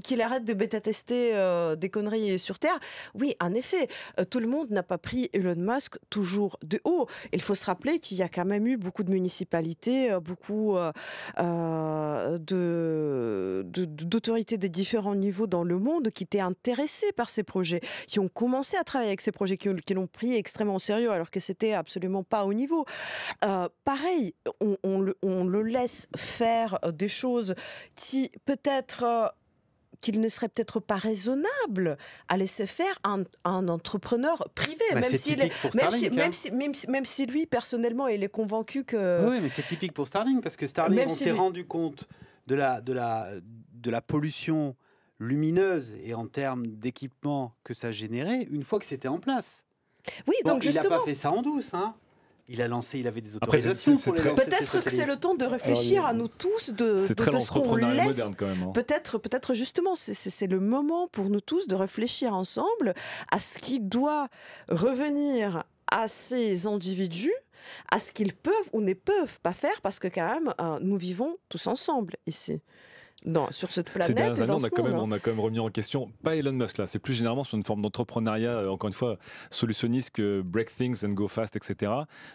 qu'il arrête de bêta-tester des conneries sur Terre. Oui, en effet, tout le monde n'a pas pris Elon Musk toujours de haut. Il faut se rappeler qu'il y a quand même eu beaucoup de municipalités, beaucoup d'autorités des différents niveaux dans le monde qui étaient intéressées par ces projets, qui ont commencé à travailler avec ces projets, qui l'ont pris extrêmement au sérieux alors que c'était absolument pas au niveau. Pareil, on le laisse faire des choses qui peut-être qu'il ne serait peut-être pas raisonnable à laisser faire un entrepreneur privé, même si lui personnellement il est convaincu que... Oui, mais c'est typique pour Starlink parce que Starlink, on s'est rendu compte de la pollution lumineuse et en termes d'équipement que ça générait une fois que c'était en place. Oui, donc il n'a justement... pas fait ça en douce, hein. Il avait des Après, autorisations pour les lancer, Peut-être que c'est le temps de réfléchir à nous tous de c'est très ce qu'on l'entrepreneuriat laisse. moderne quand même. Hein. Peut-être justement, c'est le moment pour nous tous de réfléchir ensemble à ce qui doit revenir à ces individus, à ce qu'ils peuvent ou ne peuvent pas faire, parce que quand même, nous vivons tous ensemble ici. Sur cette planète. Ces dernières années, on a quand même remis en question, pas Elon Musk là, c'est plus généralement sur une forme d'entrepreneuriat, encore une fois, solutionniste que break things and go fast, etc.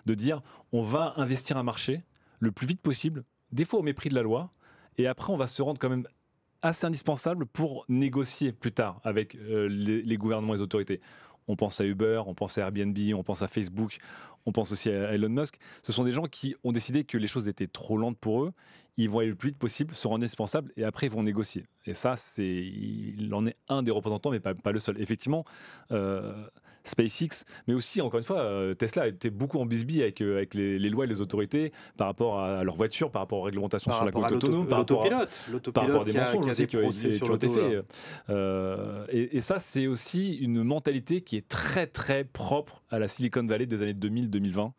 De dire, on va investir un marché le plus vite possible, des fois au mépris de la loi, et après on va se rendre quand même assez indispensable pour négocier plus tard avec les gouvernements et les autorités. On pense à Uber, on pense à Airbnb, on pense à Facebook, on pense aussi à Elon Musk. Ce sont des gens qui ont décidé que les choses étaient trop lentes pour eux. Ils vont aller le plus vite possible, se rendre indispensables et après ils vont négocier. Et ça, il en est un des représentants, mais pas le seul. Effectivement, SpaceX, mais aussi, encore une fois, Tesla a été beaucoup en bisbille avec les lois et les autorités par rapport à leur voiture, par rapport aux réglementations sur la conduite autonome, par rapport à des mensonges aussi qui ont été faits. Et ça, c'est aussi une mentalité qui est très, très propre à la Silicon Valley des années 2000-2020.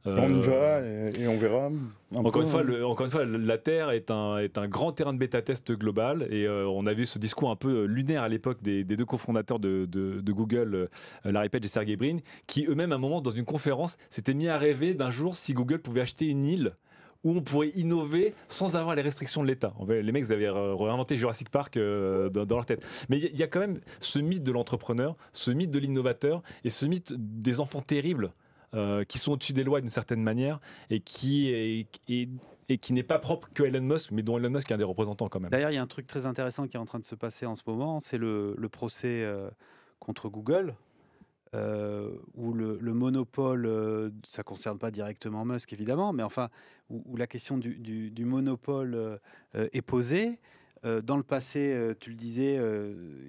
On y va et on verra. Encore une fois, la Terre est un grand terrain de bêta-test global et on a vu ce discours un peu lunaire à l'époque des deux cofondateurs de Google, Larry Page et Sergey Brin, qui eux-mêmes à un moment dans une conférence s'étaient mis à rêver d'un jour si Google pouvait acheter une île où on pourrait innover sans avoir les restrictions de l'État. Les mecs avaient réinventé Jurassic Park dans leur tête. Mais il y a quand même ce mythe de l'entrepreneur, ce mythe de l'innovateur et ce mythe des enfants terribles qui sont au-dessus des lois d'une certaine manière et qui n'est pas propre que Elon Musk, mais dont Elon Musk est un des représentants quand même. D'ailleurs, il y a un truc très intéressant qui est en train de se passer en ce moment, c'est le procès contre Google, où le monopole, ça ne concerne pas directement Musk évidemment, mais enfin, où la question du monopole est posée. Dans le passé, tu le disais,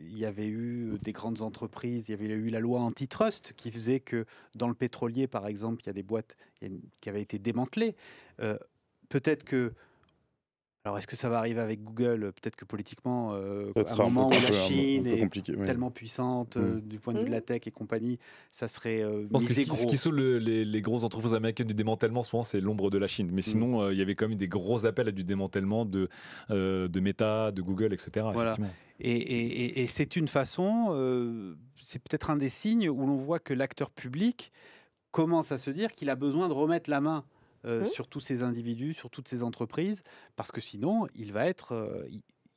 il y avait eu des grandes entreprises, il y avait eu la loi antitrust qui faisait que dans le pétrolier, par exemple, il y a des boîtes qui avaient été démantelées. Peut-être que... Alors, est-ce que ça va arriver avec Google? Peut-être que politiquement, à un moment où la Chine est tellement puissante du point de vue de la tech et compagnie, ça serait misé gros. Ce qui sauve les grosses entreprises américaines du démantèlement, en ce moment, c'est l'ombre de la Chine. Mais sinon, il y avait quand même des gros appels à du démantèlement de Meta, de Google, etc. Voilà. Et c'est une façon, c'est peut-être un des signes où l'on voit que l'acteur public commence à se dire qu'il a besoin de remettre la main sur tous ces individus, sur toutes ces entreprises, parce que sinon, il va être...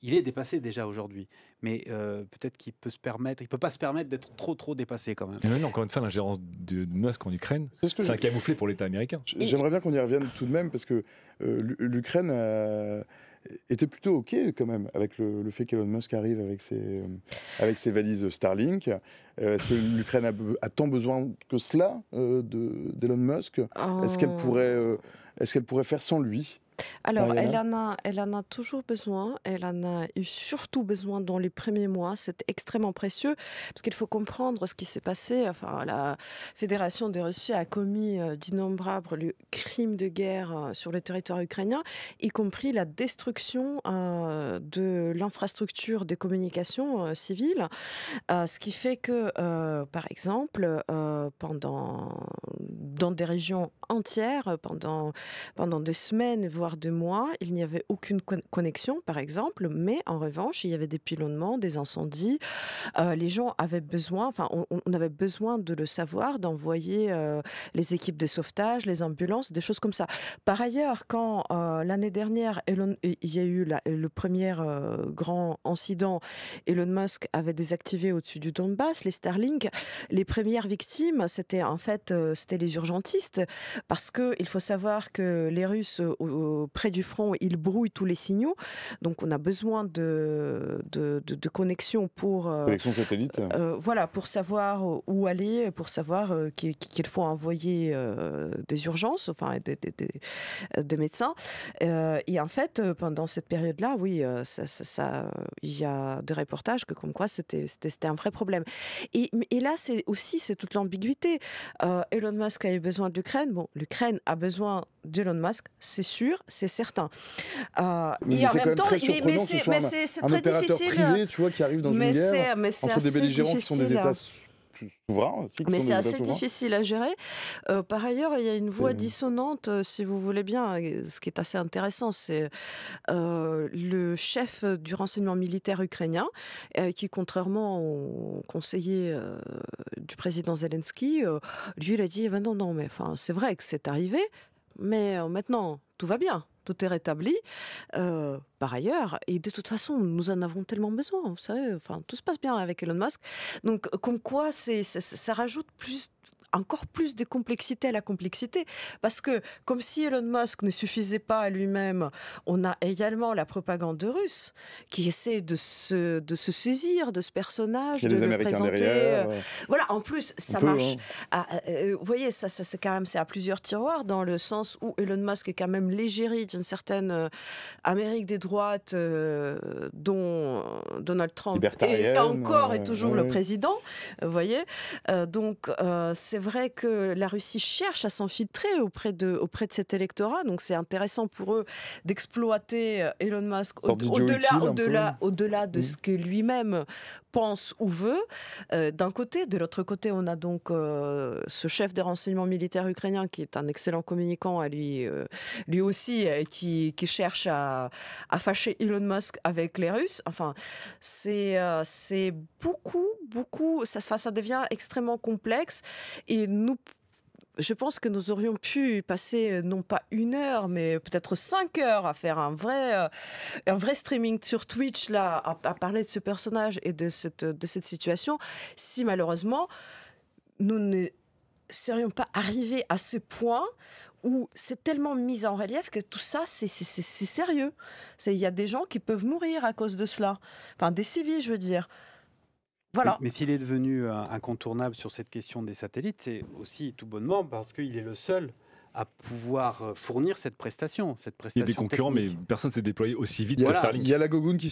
il est dépassé déjà aujourd'hui, mais peut-être qu'il peut se permettre, il peut pas se permettre d'être trop dépassé quand même. Et même encore une fois, l'ingérence de Musk en Ukraine, c'est un camouflet pour l'État américain. J'aimerais bien qu'on y revienne tout de même, parce que l'Ukraine était plutôt OK quand même avec le fait qu'Elon Musk arrive avec ses valises Starlink. Est-ce que l'Ukraine a tant besoin que cela d'Elon Musk? Est-ce qu'elle pourrait faire sans lui? Alors, elle en a toujours besoin. Elle en a eu surtout besoin dans les premiers mois. C'est extrêmement précieux parce qu'il faut comprendre ce qui s'est passé. Enfin, la Fédération de Russie a commis d'innombrables crimes de guerre sur le territoire ukrainien, y compris la destruction de l'infrastructure de communication civile. Ce qui fait que, par exemple, dans des régions entières, pendant des semaines, voire 2 mois, il n'y avait aucune connexion, par exemple, mais en revanche, il y avait des pilonnements, des incendies. Les gens avaient besoin, enfin, on avait besoin de le savoir, d'envoyer les équipes de sauvetage, les ambulances, des choses comme ça. Par ailleurs, quand l'année dernière, il y a eu le premier grand incident, Elon Musk avait désactivé au-dessus du Donbass les Starlink. Les premières victimes, c'était les urgentistes, parce qu'il faut savoir que les Russes, près du front, ils brouillent tous les signaux. Donc, on a besoin de connexion pour... connexion satellite. Voilà, pour savoir où aller, pour savoir qu'il faut envoyer des urgences, enfin, des médecins. Et en fait, pendant cette période-là, oui, il y a des reportages comme quoi c'était un vrai problème. Et là, c'est toute l'ambiguïté. Elon Musk a eu besoin de l'Ukraine. Bon, l'Ukraine a besoin d'Elon Musk, c'est sûr, c'est certain. Et en même temps, c'est très opérateur difficile. Privé, tu vois, qui arrive dans une guerre entre des belligérants qui sont des États souverains aussi, qui Mais sont c'est des assez États souverains. difficile à gérer. Par ailleurs, il y a une voix C'est- dissonante, si vous voulez bien, ce qui est assez intéressant, c'est le chef du renseignement militaire ukrainien, qui, contrairement au conseiller du président Zelensky, lui, il a dit, ben non, non, mais enfin, c'est vrai que c'est arrivé, mais maintenant, tout va bien. Tout est rétabli. Par ailleurs, et de toute façon, nous en avons tellement besoin. Vous savez, enfin, tout se passe bien avec Elon Musk. Donc, comme quoi, ça rajoute encore plus de complexité à la complexité. Parce que, comme si Elon Musk ne suffisait pas à lui-même, on a également la propagande russe qui essaie de se saisir de ce personnage, Il y a de les le Américains présenter. derrière. Voilà, en plus, ça peut, marche. hein. Vous voyez, ça c'est quand même, c'est à plusieurs tiroirs, dans le sens où Elon Musk est quand même l'égérie d'une certaine Amérique des droites, dont Donald Trump Libertarienne, est encore et toujours le ouais. président. Vous voyez, donc c'est vrai que la Russie cherche à s'infiltrer auprès de cet électorat. Donc c'est intéressant pour eux d'exploiter Elon Musk Sorte d'idiot utile, un au-delà de Mm. ce que lui-même pense ou veut. D'un côté, de l'autre côté, on a donc ce chef des renseignements militaires ukrainiens qui est un excellent communicant, à lui aussi, qui cherche à fâcher Elon Musk avec les Russes. Enfin, c'est beaucoup, ça devient extrêmement complexe. Et je pense que nous aurions pu passer non pas 1 heure, mais peut-être 5 heures à faire un vrai streaming sur Twitch, là, à parler de ce personnage et de cette situation, si malheureusement nous ne serions pas arrivés à ce point où c'est tellement mis en relief que tout ça, c'est sérieux. Il y a des gens qui peuvent mourir à cause de cela. Enfin, des civils, je veux dire. Voilà. Mais s'il est devenu incontournable sur cette question des satellites, c'est aussi tout bonnement parce qu'il est le seul à pouvoir fournir cette prestation. Il y a des concurrents, technique. mais personne ne s'est déployé aussi vite Il y que a, Starlink. il y a la Gogun qui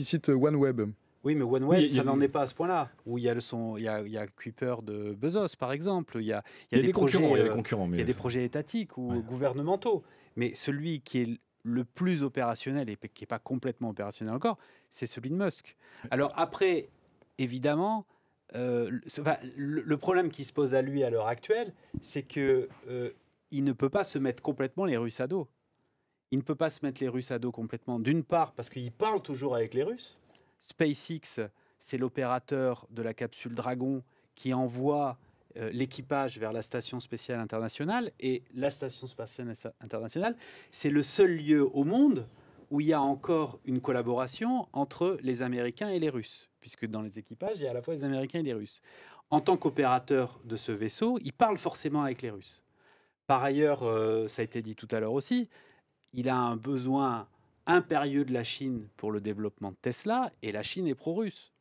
cite OneWeb. Oui, mais OneWeb, Oui, il y a ça n'en des- est pas à ce point-là. Où il y a Kuiper de Bezos, par exemple. Il y a Il y a des des projets, concurrents, il y a des concurrents, il y mais a des projets étatiques ou Ouais. gouvernementaux. Mais celui qui est le plus opérationnel et qui n'est pas complètement opérationnel encore, c'est celui de Musk. Alors après, évidemment, le problème qui se pose à lui à l'heure actuelle, c'est que il ne peut pas se mettre complètement les Russes à dos. Il ne peut pas se mettre les Russes à dos complètement. D'une part, parce qu'il parle toujours avec les Russes. SpaceX, c'est l'opérateur de la capsule Dragon qui envoie l'équipage vers la Station spatiale internationale. Et la Station spatiale internationale, c'est le seul lieu au monde où il y a encore une collaboration entre les Américains et les Russes, puisque dans les équipages, il y a à la fois les Américains et les Russes. En tant qu'opérateur de ce vaisseau, il parle forcément avec les Russes. Par ailleurs, ça a été dit tout à l'heure aussi, il a un besoin impérieux de la Chine pour le développement de Tesla, et la Chine est pro-russe.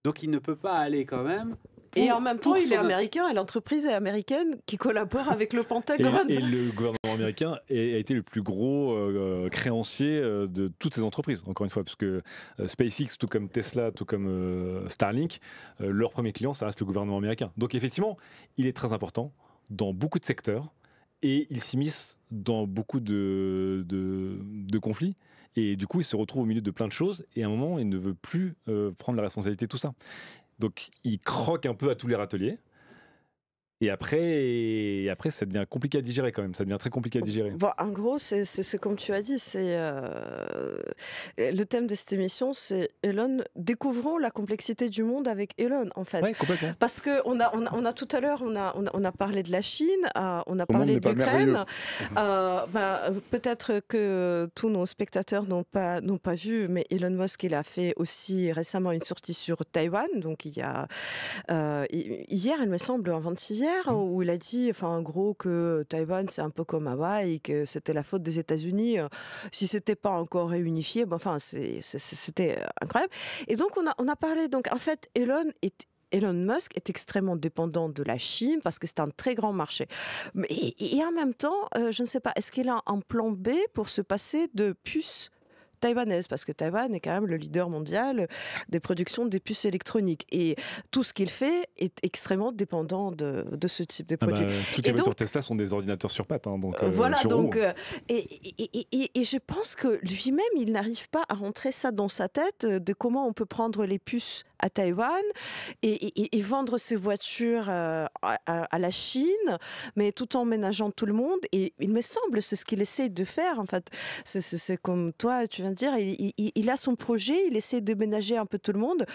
Donc il ne peut pas aller quand même... Et en même temps, il est américain et l'entreprise est américaine qui collabore avec le Pentagone. Et le gouvernement américain a été le plus gros créancier de toutes ces entreprises, encore une fois, parce que SpaceX, tout comme Tesla, tout comme Starlink, leur premier client, ça reste le gouvernement américain. Donc effectivement, il est très important dans beaucoup de secteurs et il s'immisce dans beaucoup de conflits. Et du coup, il se retrouve au milieu de plein de choses et à un moment, il ne veut plus prendre la responsabilité de tout ça. Donc, il croque un peu à tous les râteliers. Et après, ça devient compliqué à digérer quand même. Ça devient très compliqué à digérer. Bon, en gros, c'est comme tu as dit. C'est le thème de cette émission, c'est Elon. Découvrons la complexité du monde avec Elon, en fait. Oui, complètement. Parce que on a tout à l'heure, on a parlé de la Chine, on a parlé de n'est pas l'Ukraine. Peut-être que tous nos spectateurs n'ont pas vu, mais Elon Musk, il a fait aussi récemment une sortie sur Taïwan. Donc il y a hier, il me semble, avant-hier, où il a dit, enfin, en gros, que Taïwan, c'est un peu comme Hawaï, et que c'était la faute des États-Unis. Si c'était pas encore réunifié, enfin, c'était incroyable. Et donc, on a parlé. Donc, en fait, Elon Musk est extrêmement dépendant de la Chine parce que c'est un très grand marché. Et en même temps, je ne sais pas, est-ce qu'il a un plan B pour se passer de puces taïwanaise, parce que Taïwan est quand même le leader mondial des productions des puces électroniques. Et tout ce qu'il fait est extrêmement dépendant de ce type de produits. Toutes les voitures Tesla sont des ordinateurs sur pattes. Voilà, sur donc, roue. et je pense que lui-même, il n'arrive pas à rentrer ça dans sa tête de comment on peut prendre les puces à Taïwan et vendre ses voitures à la Chine, mais tout en ménageant tout le monde. Et il me semble, c'est ce qu'il essaie de faire, en fait. C'est comme toi, tu viens de dire, il a son projet, il essaie de ménager un peu tout le monde.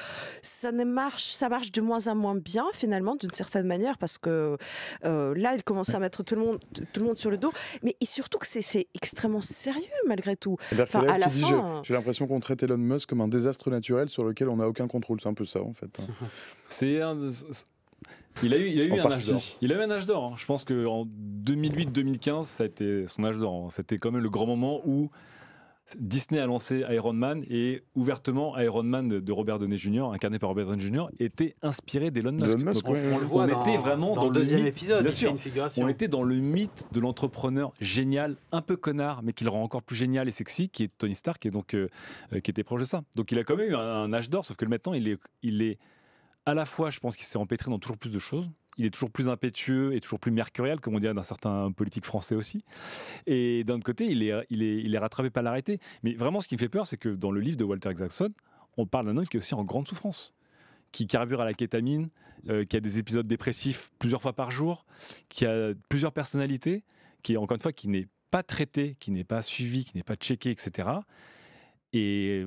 Ça marche de moins en moins bien, finalement, d'une certaine manière, parce que là, il commence à mettre tout le monde sur le dos. Mais et surtout que c'est extrêmement sérieux, malgré tout. Enfin, à la fin, j'ai l'impression qu'on traite Elon Musk comme un désastre naturel sur lequel on n'a aucun contrôle. C'est un peu ça, en fait. Il a eu un âge d'or. Il a eu un âge d'or. Je pense qu'en 2008-2015, ça a été son âge d'or. C'était quand même le grand moment où Disney a lancé Iron Man et ouvertement Iron Man de Robert Downey Jr., incarné par Robert Downey Jr., était inspiré d'Elon Musk. On le voit était vraiment dans le deuxième épisode. Bien sûr, on était dans le mythe de l'entrepreneur génial, un peu connard, mais qui le rend encore plus génial et sexy, qui est Tony Stark, et donc qui était proche de ça. Donc il a quand même eu un âge d'or, sauf que maintenant il est à la fois, je pense qu'il s'est empêtré dans toujours plus de choses. Il est toujours plus impétueux et toujours plus mercurial, comme on dirait d'un certain politique français aussi. Et d'un autre côté, il est rattrapé par l'arrêté. Mais vraiment, ce qui me fait peur, c'est que dans le livre de Walter Isaacson, on parle d'un homme qui est aussi en grande souffrance, qui carbure à la kétamine, qui a des épisodes dépressifs plusieurs fois par jour, qui a plusieurs personnalités, qui, encore une fois, qui n'est pas traité, qui n'est pas suivi, qui n'est pas checké, etc. Et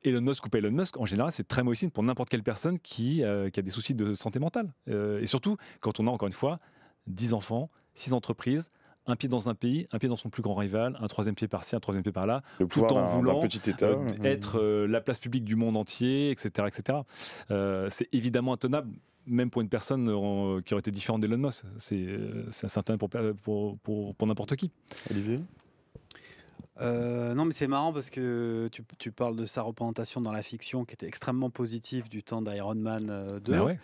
Elon Musk ou pas Elon Musk, en général, c'est très mauvais signe pour n'importe quelle personne qui a des soucis de santé mentale. Et surtout, quand on a, encore une fois, 10 enfants, 6 entreprises, un pied dans un pays, un pied dans son plus grand rival, un troisième pied par-ci, un troisième pied par-là, tout en voulant être la place publique du monde entier, etc. etc. C'est évidemment intenable, même pour une personne qui aurait été différente d'Elon Musk. C'est intenable pour n'importe qui. Olivier ? Non, mais c'est marrant parce que tu parles de sa représentation dans la fiction qui était extrêmement positive du temps d'Iron Man 2. Ben ouais.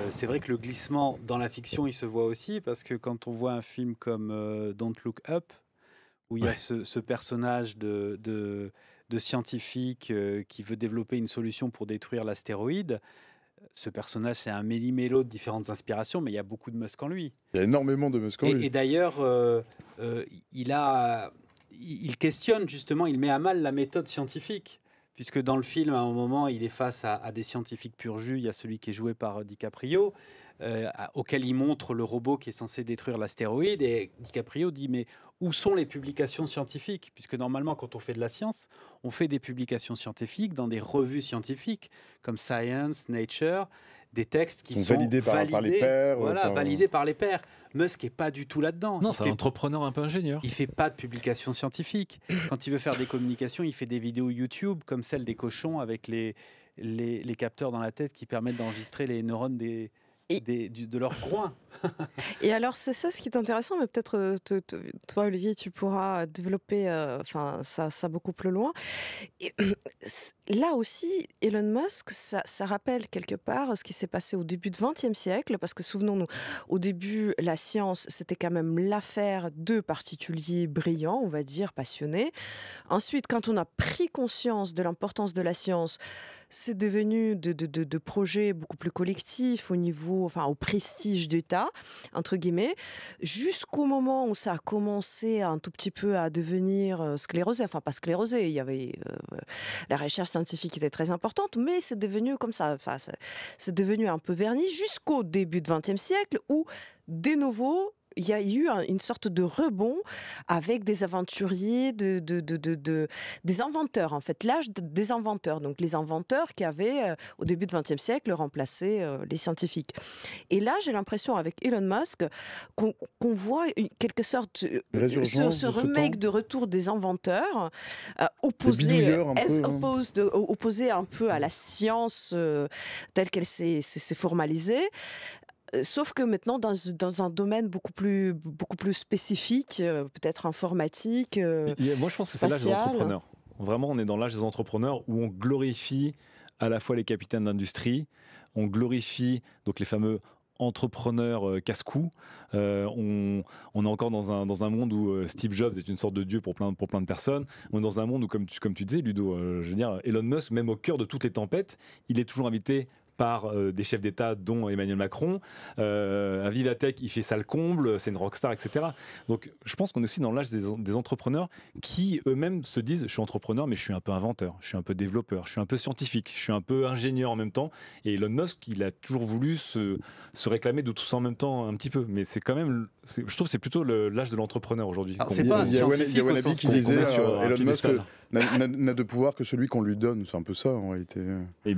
C'est vrai que le glissement dans la fiction, il se voit aussi parce que quand on voit un film comme Don't Look Up, où il y a ce personnage de scientifique qui veut développer une solution pour détruire l'astéroïde, ce personnage, c'est un méli-mélo de différentes inspirations, mais il y a beaucoup de Musk en lui. Il y a énormément de Musk en lui. Et d'ailleurs, il questionne justement, il met à mal la méthode scientifique, puisque dans le film, à un moment, il est face à des scientifiques pur jus. Il y a celui qui est joué par DiCaprio, auquel il montre le robot qui est censé détruire l'astéroïde, et DiCaprio dit mais où sont les publications scientifiques? Puisque normalement, quand on fait de la science, on fait des publications scientifiques dans des revues scientifiques comme Science, Nature, des textes qui sont validés par les pairs. Validés par les pairs. Musk n'est pas du tout là-dedans. Non, c'est un entrepreneur un peu ingénieur. Il ne fait pas de publications scientifiques. Quand il veut faire des communications, il fait des vidéos YouTube comme celle des cochons avec les capteurs dans la tête qui permettent d'enregistrer les neurones de leur groin. Et alors, c'est ça ce qui est intéressant, mais peut-être toi, Olivier, tu pourras développer ça beaucoup plus loin. Et, là aussi, Elon Musk, ça rappelle quelque part ce qui s'est passé au début du XXe siècle, parce que souvenons-nous, au début, la science, c'était quand même l'affaire de particuliers brillants, on va dire, passionnés. Ensuite, quand on a pris conscience de l'importance de la science, c'est devenu de projets beaucoup plus collectifs au prestige d'État, entre guillemets, jusqu'au moment où ça a commencé un tout petit peu à devenir sclérosé. Enfin, pas sclérosé, il y avait la recherche scientifique était très importante, mais c'est devenu comme ça. Enfin, c'est devenu un peu verni jusqu'au début du XXe siècle où, de nouveau, il y a eu une sorte de rebond avec des aventuriers, des inventeurs, en fait, l'âge des inventeurs. Donc, les inventeurs qui avaient, au début du XXe siècle, remplacé les scientifiques. Et là, j'ai l'impression, avec Elon Musk, qu'on voit quelque sorte ce remake de retour des inventeurs, opposé un peu à la science telle qu'elle s'est formalisée. Sauf que maintenant, dans un domaine beaucoup plus spécifique, peut-être informatique, moi, je pense que c'est l'âge des entrepreneurs. Vraiment, on est dans l'âge des entrepreneurs où on glorifie à la fois les capitaines d'industrie, on glorifie donc les fameux entrepreneurs casse-cou. On est encore dans un monde où Steve Jobs est une sorte de dieu pour plein de personnes. On est dans un monde où, comme tu disais, Ludo, je veux dire, Elon Musk, même au cœur de toutes les tempêtes, il est toujours invité par des chefs d'État, dont Emmanuel Macron. Un Vivatech, il fait ça le comble, c'est une rockstar, etc. Donc je pense qu'on est aussi dans l'âge des entrepreneurs qui eux-mêmes se disent je suis entrepreneur, mais je suis un peu inventeur, je suis un peu développeur, je suis un peu scientifique, je suis un peu ingénieur en même temps. Et Elon Musk, il a toujours voulu se réclamer de tout ça en même temps un petit peu. Mais c'est quand même, je trouve que c'est plutôt l'âge de l'entrepreneur aujourd'hui. C'est pas un scientifique. Il y a Wanabe qui disait Elon Musk piédestal. n'a de pouvoir que celui qu'on lui donne. C'est un peu ça en réalité.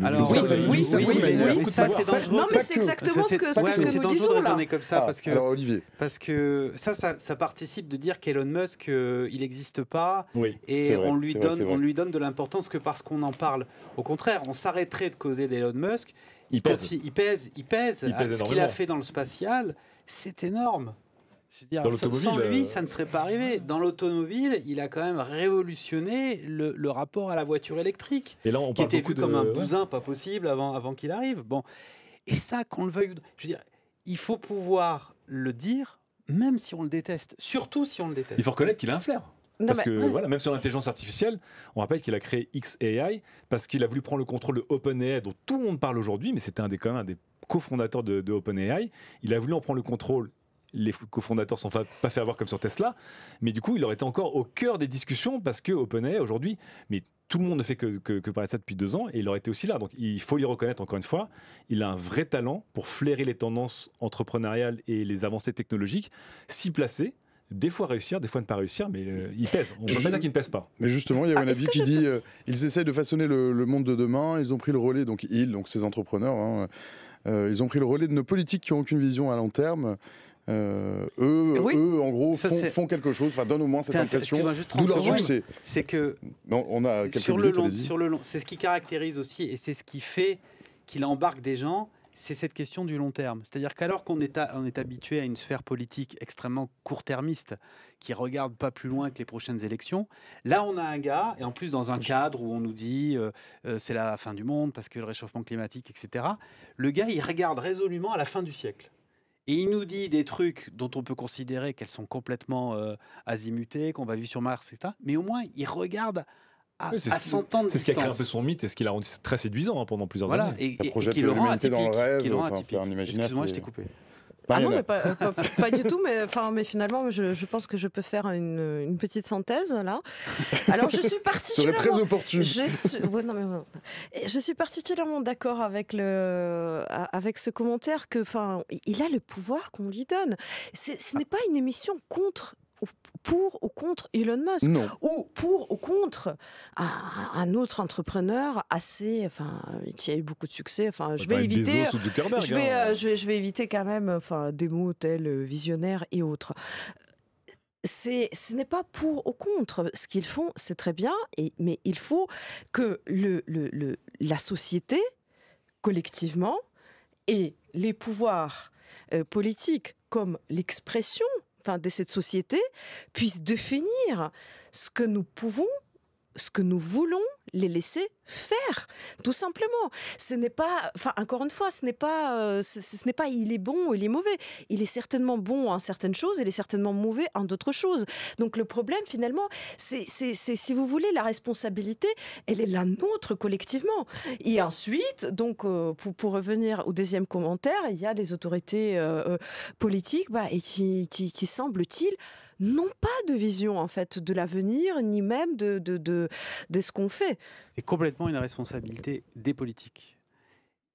Alors, oui, mais ça c'est dangereux. Non, mais c'est exactement ce que nous disons là. Comme ça, alors Olivier, parce que ça participe de dire qu'Elon Musk, il n'existe pas, Oui, et vrai, on lui c'est vrai, donne, c'est vrai. on lui donne de l'importance que parce qu'on en parle. Au contraire, on s'arrêterait de causer d'Elon Musk. il pèse. Il pèse. Il pèse Ce qu'il a énormément. fait dans le spatial, c'est énorme. Je veux dire, Dans l'automobile, sans lui, ça ne serait pas arrivé. Dans l'automobile, il a quand même révolutionné le rapport à la voiture électrique, Et là, on qui parle était beaucoup vu comme un ouais. bousin pas possible avant qu'il arrive. Bon, et ça, qu'on le veuille, je veux dire, il faut pouvoir le dire, même si on le déteste, surtout si on le déteste. Il faut reconnaître qu'il a un flair. Non, Parce mais- que voilà, même sur l'intelligence artificielle, on rappelle qu'il a créé XAI parce qu'il a voulu prendre le contrôle de OpenAI, dont tout le monde parle aujourd'hui, mais c'était quand même un des cofondateurs de OpenAI. Il a voulu en prendre le contrôle. Les cofondateurs ne sont pas fait avoir comme sur Tesla, mais du coup, il aurait été encore au cœur des discussions parce que OpenAI aujourd'hui, mais tout le monde ne fait que parler de ça depuis 2 ans, et il aurait été aussi là. Donc, il faut lui reconnaître encore une fois, il a un vrai talent pour flairer les tendances entrepreneuriales et les avancées technologiques, s'y placer. Des fois réussir, des fois ne pas réussir, mais il pèse. On ne peut pas dire qu'il ne pèse pas. mais justement, il y a Wanabe est-ce que qui dit ils essayent de façonner le monde de demain. Ils ont pris le relais, donc ces entrepreneurs, hein, ils ont pris le relais de nos politiques qui n'ont aucune vision à long terme. Oui. Eux, en gros, Ça, font quelque chose, enfin, donnent au moins cette impression. Excuse-moi, juste D'où 30 leur secondes. succès. C'est que Non, on a quelques sur le minutes, long, allez-y. sur le long, c'est ce qui caractérise aussi, et c'est ce qui fait qu'il embarque des gens, c'est cette question du long terme. C'est-à-dire qu'alors qu'on est, on est habitué à une sphère politique extrêmement court-termiste, qui regarde pas plus loin que les prochaines élections, là on a un gars, et en plus dans un cadre où on nous dit c'est la fin du monde parce que le réchauffement climatique, etc. Le gars, il regarde résolument à la fin du siècle. Et il nous dit des trucs dont on peut considérer qu'elles sont complètement azimutées, qu'on va vivre sur Mars, etc. Mais au moins, il regarde à, Oui, c'est à 100 ans de C'est ce qui a créé un peu distance. son mythe et ce qui l'a rendu très séduisant pendant plusieurs Voilà, années. Ça projette qui le rend l'humanité dans le atypique. rêve, Qui le rend enfin, atypique. c'est un imaginaire Excuse-moi, qui je est- t'ai coupé. Ah non, Mariana. mais pas du tout, mais finalement, je pense que je peux faire une petite synthèse là. Alors, je suis Ce serait particulièrement. très opportun. Ouais, non, mais je suis particulièrement d'accord avec ce commentaire que, enfin, il a le pouvoir qu'on lui donne. Ce n'est pas une émission pour ou contre Elon Musk. Non. Ou pour ou contre un autre entrepreneur qui a eu beaucoup de succès. Enfin, je vais Enfin, éviter. Bezos ou Zuckerberg, Je vais éviter quand même des mots tels visionnaire et autres. Ce n'est pas pour ou contre. Ce qu'ils font, c'est très bien, mais il faut que la société, collectivement, et les pouvoirs politiques comme l'expression de cette société puissent définir ce que nous pouvons, ce que nous voulons les laisser faire, tout simplement. Ce n'est pas, encore une fois, ce n'est pas il est bon ou il est mauvais. Il est certainement bon en certaines choses, il est certainement mauvais en d'autres choses. Donc le problème, finalement, c'est si vous voulez, la responsabilité, elle est la nôtre collectivement. Et ensuite, donc, pour revenir au deuxième commentaire, il y a les autorités politiques et qui semble-t-il, n'ont pas de vision en fait de l'avenir, ni même de ce qu'on fait. C'est complètement une responsabilité des politiques.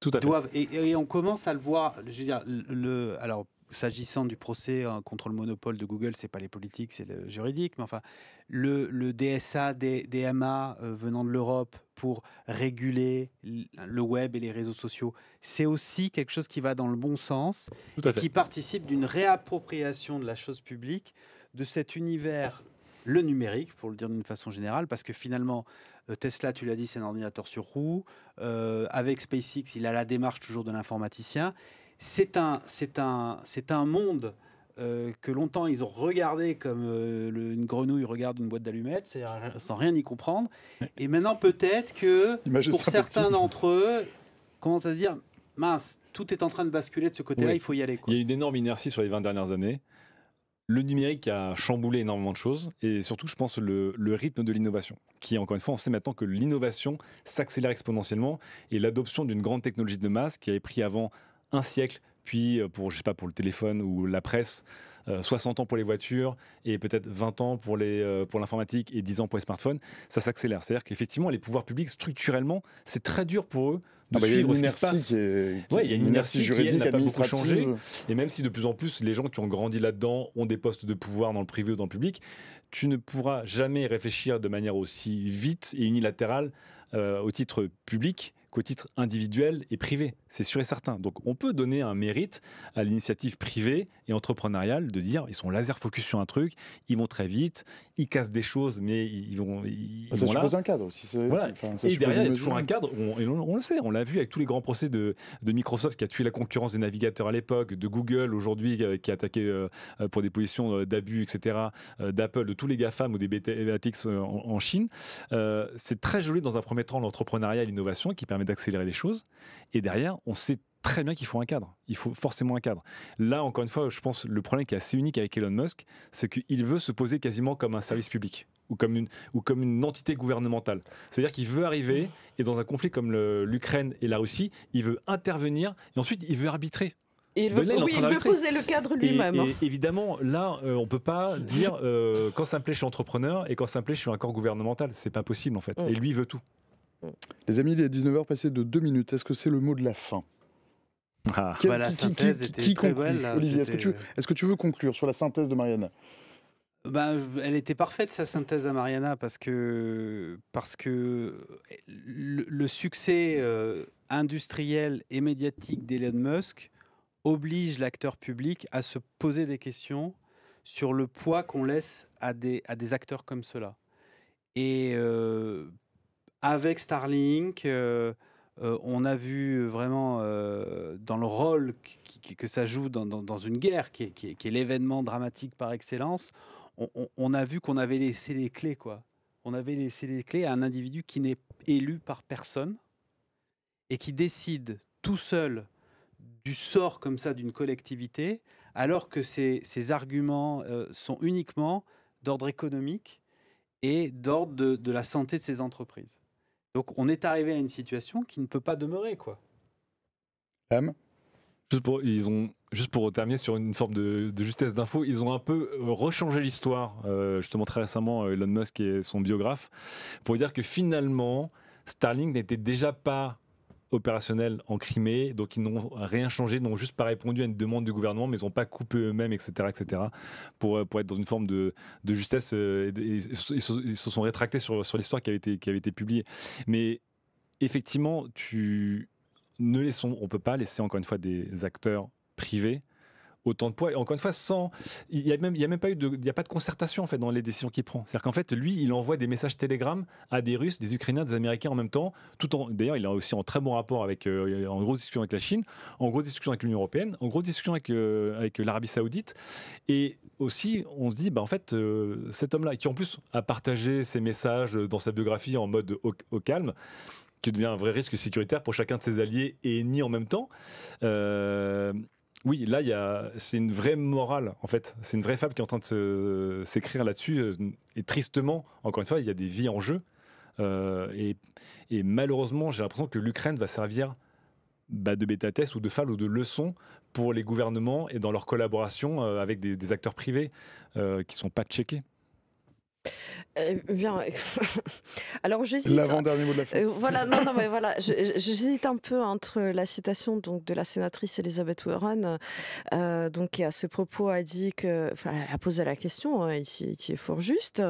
Tout à fait. Doivent, et on commence à le voir. Je veux dire, alors, s'agissant du procès contre le monopole de Google, c'est pas les politiques, c'est le juridique. Mais enfin, le DSA, DMA venant de l'Europe pour réguler le web et les réseaux sociaux, c'est aussi quelque chose qui va dans le bon sens Tout à et fait. qui participe d'une réappropriation de la chose publique, de cet univers, le numérique, pour le dire d'une façon générale, parce que finalement, Tesla, tu l'as dit, c'est un ordinateur sur roue. Avec SpaceX, il a la démarche toujours de l'informaticien. C'est un monde que longtemps ils ont regardé comme une grenouille regarde une boîte d'allumettes, c'est-à-dire sans rien y comprendre. Et maintenant, peut-être que Image pour sympathique. certains d'entre eux, commencent à se dire, mince, tout est en train de basculer de ce côté-là, Oui. il faut y aller. Quoi. Il y a une énorme inertie sur les 20 dernières années. Le numérique a chamboulé énormément de choses et surtout, je pense, le rythme de l'innovation. Qui, encore une fois, on sait maintenant que l'innovation s'accélère exponentiellement et l'adoption d'une grande technologie de masse qui avait pris avant un siècle, puis pour, je sais pas, pour le téléphone ou la presse, 60 ans pour les voitures et peut-être 20 ans pour l'informatique et 10 ans pour les smartphones, ça s'accélère. C'est-à-dire qu'effectivement, les pouvoirs publics, structurellement, c'est très dur pour eux de suivre ce qui se passe. Il y a une inertie juridique, n'a pas beaucoup changé. Et même si de plus en plus, les gens qui ont grandi là-dedans ont des postes de pouvoir dans le privé ou dans le public, tu ne pourras jamais réfléchir de manière aussi vite et unilatérale au titre public qu'au titre individuel et privé. C'est sûr et certain. Donc on peut donner un mérite à l'initiative privée et entrepreneuriale de dire ils sont laser focus sur un truc, ils vont très vite, ils cassent des choses, mais ils vont ça suppose un cadre aussi. Voilà. Et derrière, il y a toujours un cadre, on le sait, on l'a vu avec tous les grands procès de Microsoft qui a tué la concurrence des navigateurs à l'époque, de Google aujourd'hui qui a attaqué pour des positions d'abus, etc., d'Apple, de tous les GAFAM ou des BATX en Chine. C'est très joli dans un premier temps l'entrepreneuriat et l'innovation qui permet d'accélérer les choses. Et derrière, on sait très bien qu'il faut un cadre. Il faut forcément un cadre. Là, encore une fois, je pense le problème qui est assez unique avec Elon Musk, c'est qu'il veut se poser quasiment comme un service public ou comme une entité gouvernementale. C'est-à-dire qu'il veut arriver et dans un conflit comme l'Ukraine et la Russie, il veut intervenir et ensuite il veut arbitrer. Il veut poser le cadre lui-même. Et évidemment, là, on ne peut pas dire quand ça me plaît, je suis entrepreneur et quand ça me plaît, je suis un corps gouvernemental. C'est pas possible en fait. Et lui, il veut tout. Les amis, il est 19h passé de 2 minutes. Est-ce que c'est le mot de la fin? La synthèse était très belle. Là, Olivier, est-ce que tu veux conclure sur la synthèse de Mariana? Elle était parfaite, sa synthèse à Mariana, parce que le succès industriel et médiatique d'Elon Musk oblige l'acteur public à se poser des questions sur le poids qu'on laisse à des acteurs comme cela. Et avec Starlink, on a vu vraiment dans le rôle que ça joue dans une guerre qui est l'événement dramatique par excellence, on a vu qu'on avait laissé les clés, quoi. On avait laissé les clés à un individu qui n'est élu par personne et qui décide tout seul du sort comme ça d'une collectivité, alors que ces arguments sont uniquement d'ordre économique et d'ordre de la santé de ces entreprises. Donc on est arrivé à une situation qui ne peut pas demeurer, quoi. Juste pour terminer sur une forme de justesse d'info, ils ont un peu rechangé l'histoire, justement très récemment, Elon Musk et son biographe, pour dire que finalement, Starlink n'était déjà pas opérationnel en Crimée, donc ils n'ont rien changé, ils n'ont juste pas répondu à une demande du gouvernement, mais ils n'ont pas coupé eux-mêmes, etc., pour être dans une forme de justesse. Ils se sont rétractés sur l'histoire qui avait été publiée. Mais effectivement, on ne peut pas laisser encore une fois des acteurs privés autant de poids. Et encore une fois, il n'y a même pas de concertation en fait dans les décisions qu'il prend. C'est-à-dire qu'en fait, lui, il envoie des messages Telegram à des Russes, des Ukrainiens, des Américains en même temps. D'ailleurs, il est aussi en très bon rapport en grosse discussion avec la Chine, en grosse discussion avec l'Union européenne, en grosse discussion avec l'Arabie Saoudite. Et aussi, on se dit, en fait, cet homme-là, qui en plus a partagé ses messages dans sa biographie en mode au calme, qui devient un vrai risque sécuritaire pour chacun de ses alliés et ennemis en même temps. Oui, là, c'est une vraie morale, en fait. C'est une vraie fable qui est en train de s'écrire là-dessus. Et tristement, encore une fois, il y a des vies en jeu. Et malheureusement, j'ai l'impression que l'Ukraine va servir de bêta-test ou de fable ou de leçon pour les gouvernements et dans leur collaboration avec des acteurs privés qui ne sont pas checkés. Bien, alors j'hésite. L'avant-dernier mot de la fin. Voilà, non, mais voilà, j'hésite un peu entre la citation donc de la sénatrice Elizabeth Warren, donc qui à ce propos a dit que, enfin, elle a posé la question, qui est fort juste.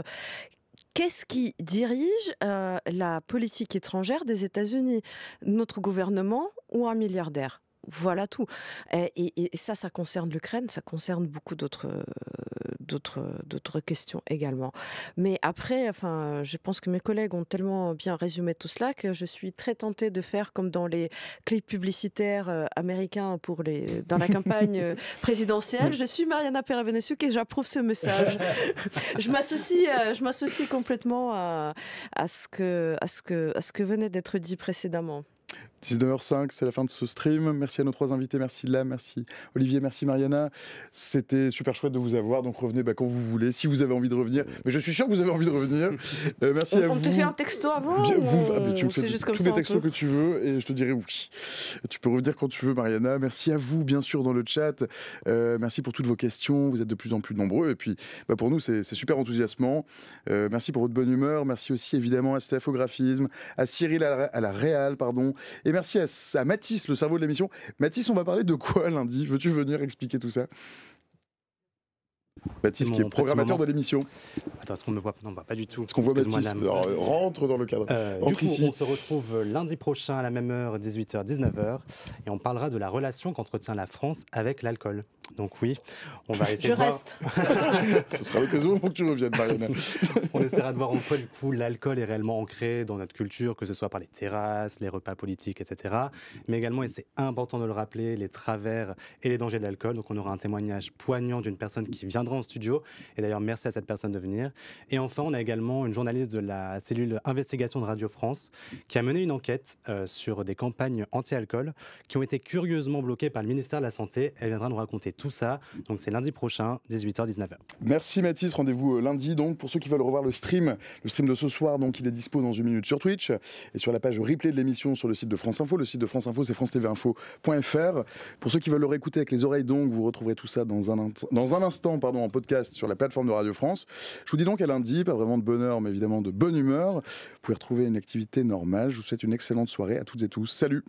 Qu'est-ce qui dirige la politique étrangère des États-Unis? Notre gouvernement ou un milliardaire? Voilà tout. Et ça concerne l'Ukraine, ça concerne beaucoup d'autres questions également. Mais après, enfin, je pense que mes collègues ont tellement bien résumé tout cela que je suis très tentée de faire comme dans les clips publicitaires américains dans la campagne présidentielle. Je suis Mariana Perevenesiuk et j'approuve ce message. Je m'associe complètement à ce que venait d'être dit précédemment. 19h05, c'est la fin de ce stream. Merci à nos 3 invités, merci Lam, merci Olivier, merci Mariana. C'était super chouette de vous avoir, donc revenez quand vous voulez, si vous avez envie de revenir. Mais je suis sûr que vous avez envie de revenir. Merci à vous. On te fait un texto avant tu me fais juste comme tous ça, les textos que tu veux et je te dirai oui. Tu peux revenir quand tu veux, Mariana. Merci à vous, bien sûr, dans le chat. Merci pour toutes vos questions. Vous êtes de plus en plus nombreux. Et puis, pour nous, c'est super enthousiasmant. Merci pour votre bonne humeur. Merci aussi, évidemment, à Steph au graphisme, à Cyril à la réal, pardon. Et merci à Mathis, le cerveau de l'émission. Mathis, on va parler de quoi lundi? Veux-tu venir expliquer tout ça? Mathis, qui est programmateur de l'émission. Attends, est-ce qu'on me voit? Non, on ne voit pas du tout. Est-ce qu'on voit Mathis? Alors, rentre dans le cadre. Du coup, on se retrouve lundi prochain à la même heure, 18h, 19h, et on parlera de la relation qu'entretient la France avec l'alcool. Donc oui, on va essayer de voir... Ce sera l'occasion pour que tu reviennes, Mariana. On essaiera de voir en quoi, du coup, l'alcool est réellement ancré dans notre culture, que ce soit par les terrasses, les repas politiques, etc. Mais également, et c'est important de le rappeler, les travers et les dangers de l'alcool. Donc on aura un témoignage poignant d'une personne qui viendra en studio. Et d'ailleurs, merci à cette personne de venir. Et enfin, on a également une journaliste de la cellule investigation de Radio France qui a mené une enquête sur des campagnes anti-alcool qui ont été curieusement bloquées par le ministère de la Santé. Elle viendra nous raconter tout ça. Donc c'est lundi prochain, 18h, 19h. Merci Mathis, rendez-vous lundi. Donc pour ceux qui veulent revoir le stream de ce soir, donc il est dispo dans 1 minute sur Twitch et sur la page replay de l'émission sur le site de France Info. Le site de France Info, c'est france-tv-info.fr. Pour ceux qui veulent le réécouter avec les oreilles, donc vous retrouverez tout ça dans un instant en podcast sur la plateforme de Radio France. Je vous dis donc à lundi, pas vraiment de bonheur, mais évidemment de bonne humeur. Vous pouvez retrouver une activité normale. Je vous souhaite une excellente soirée à toutes et tous. Salut!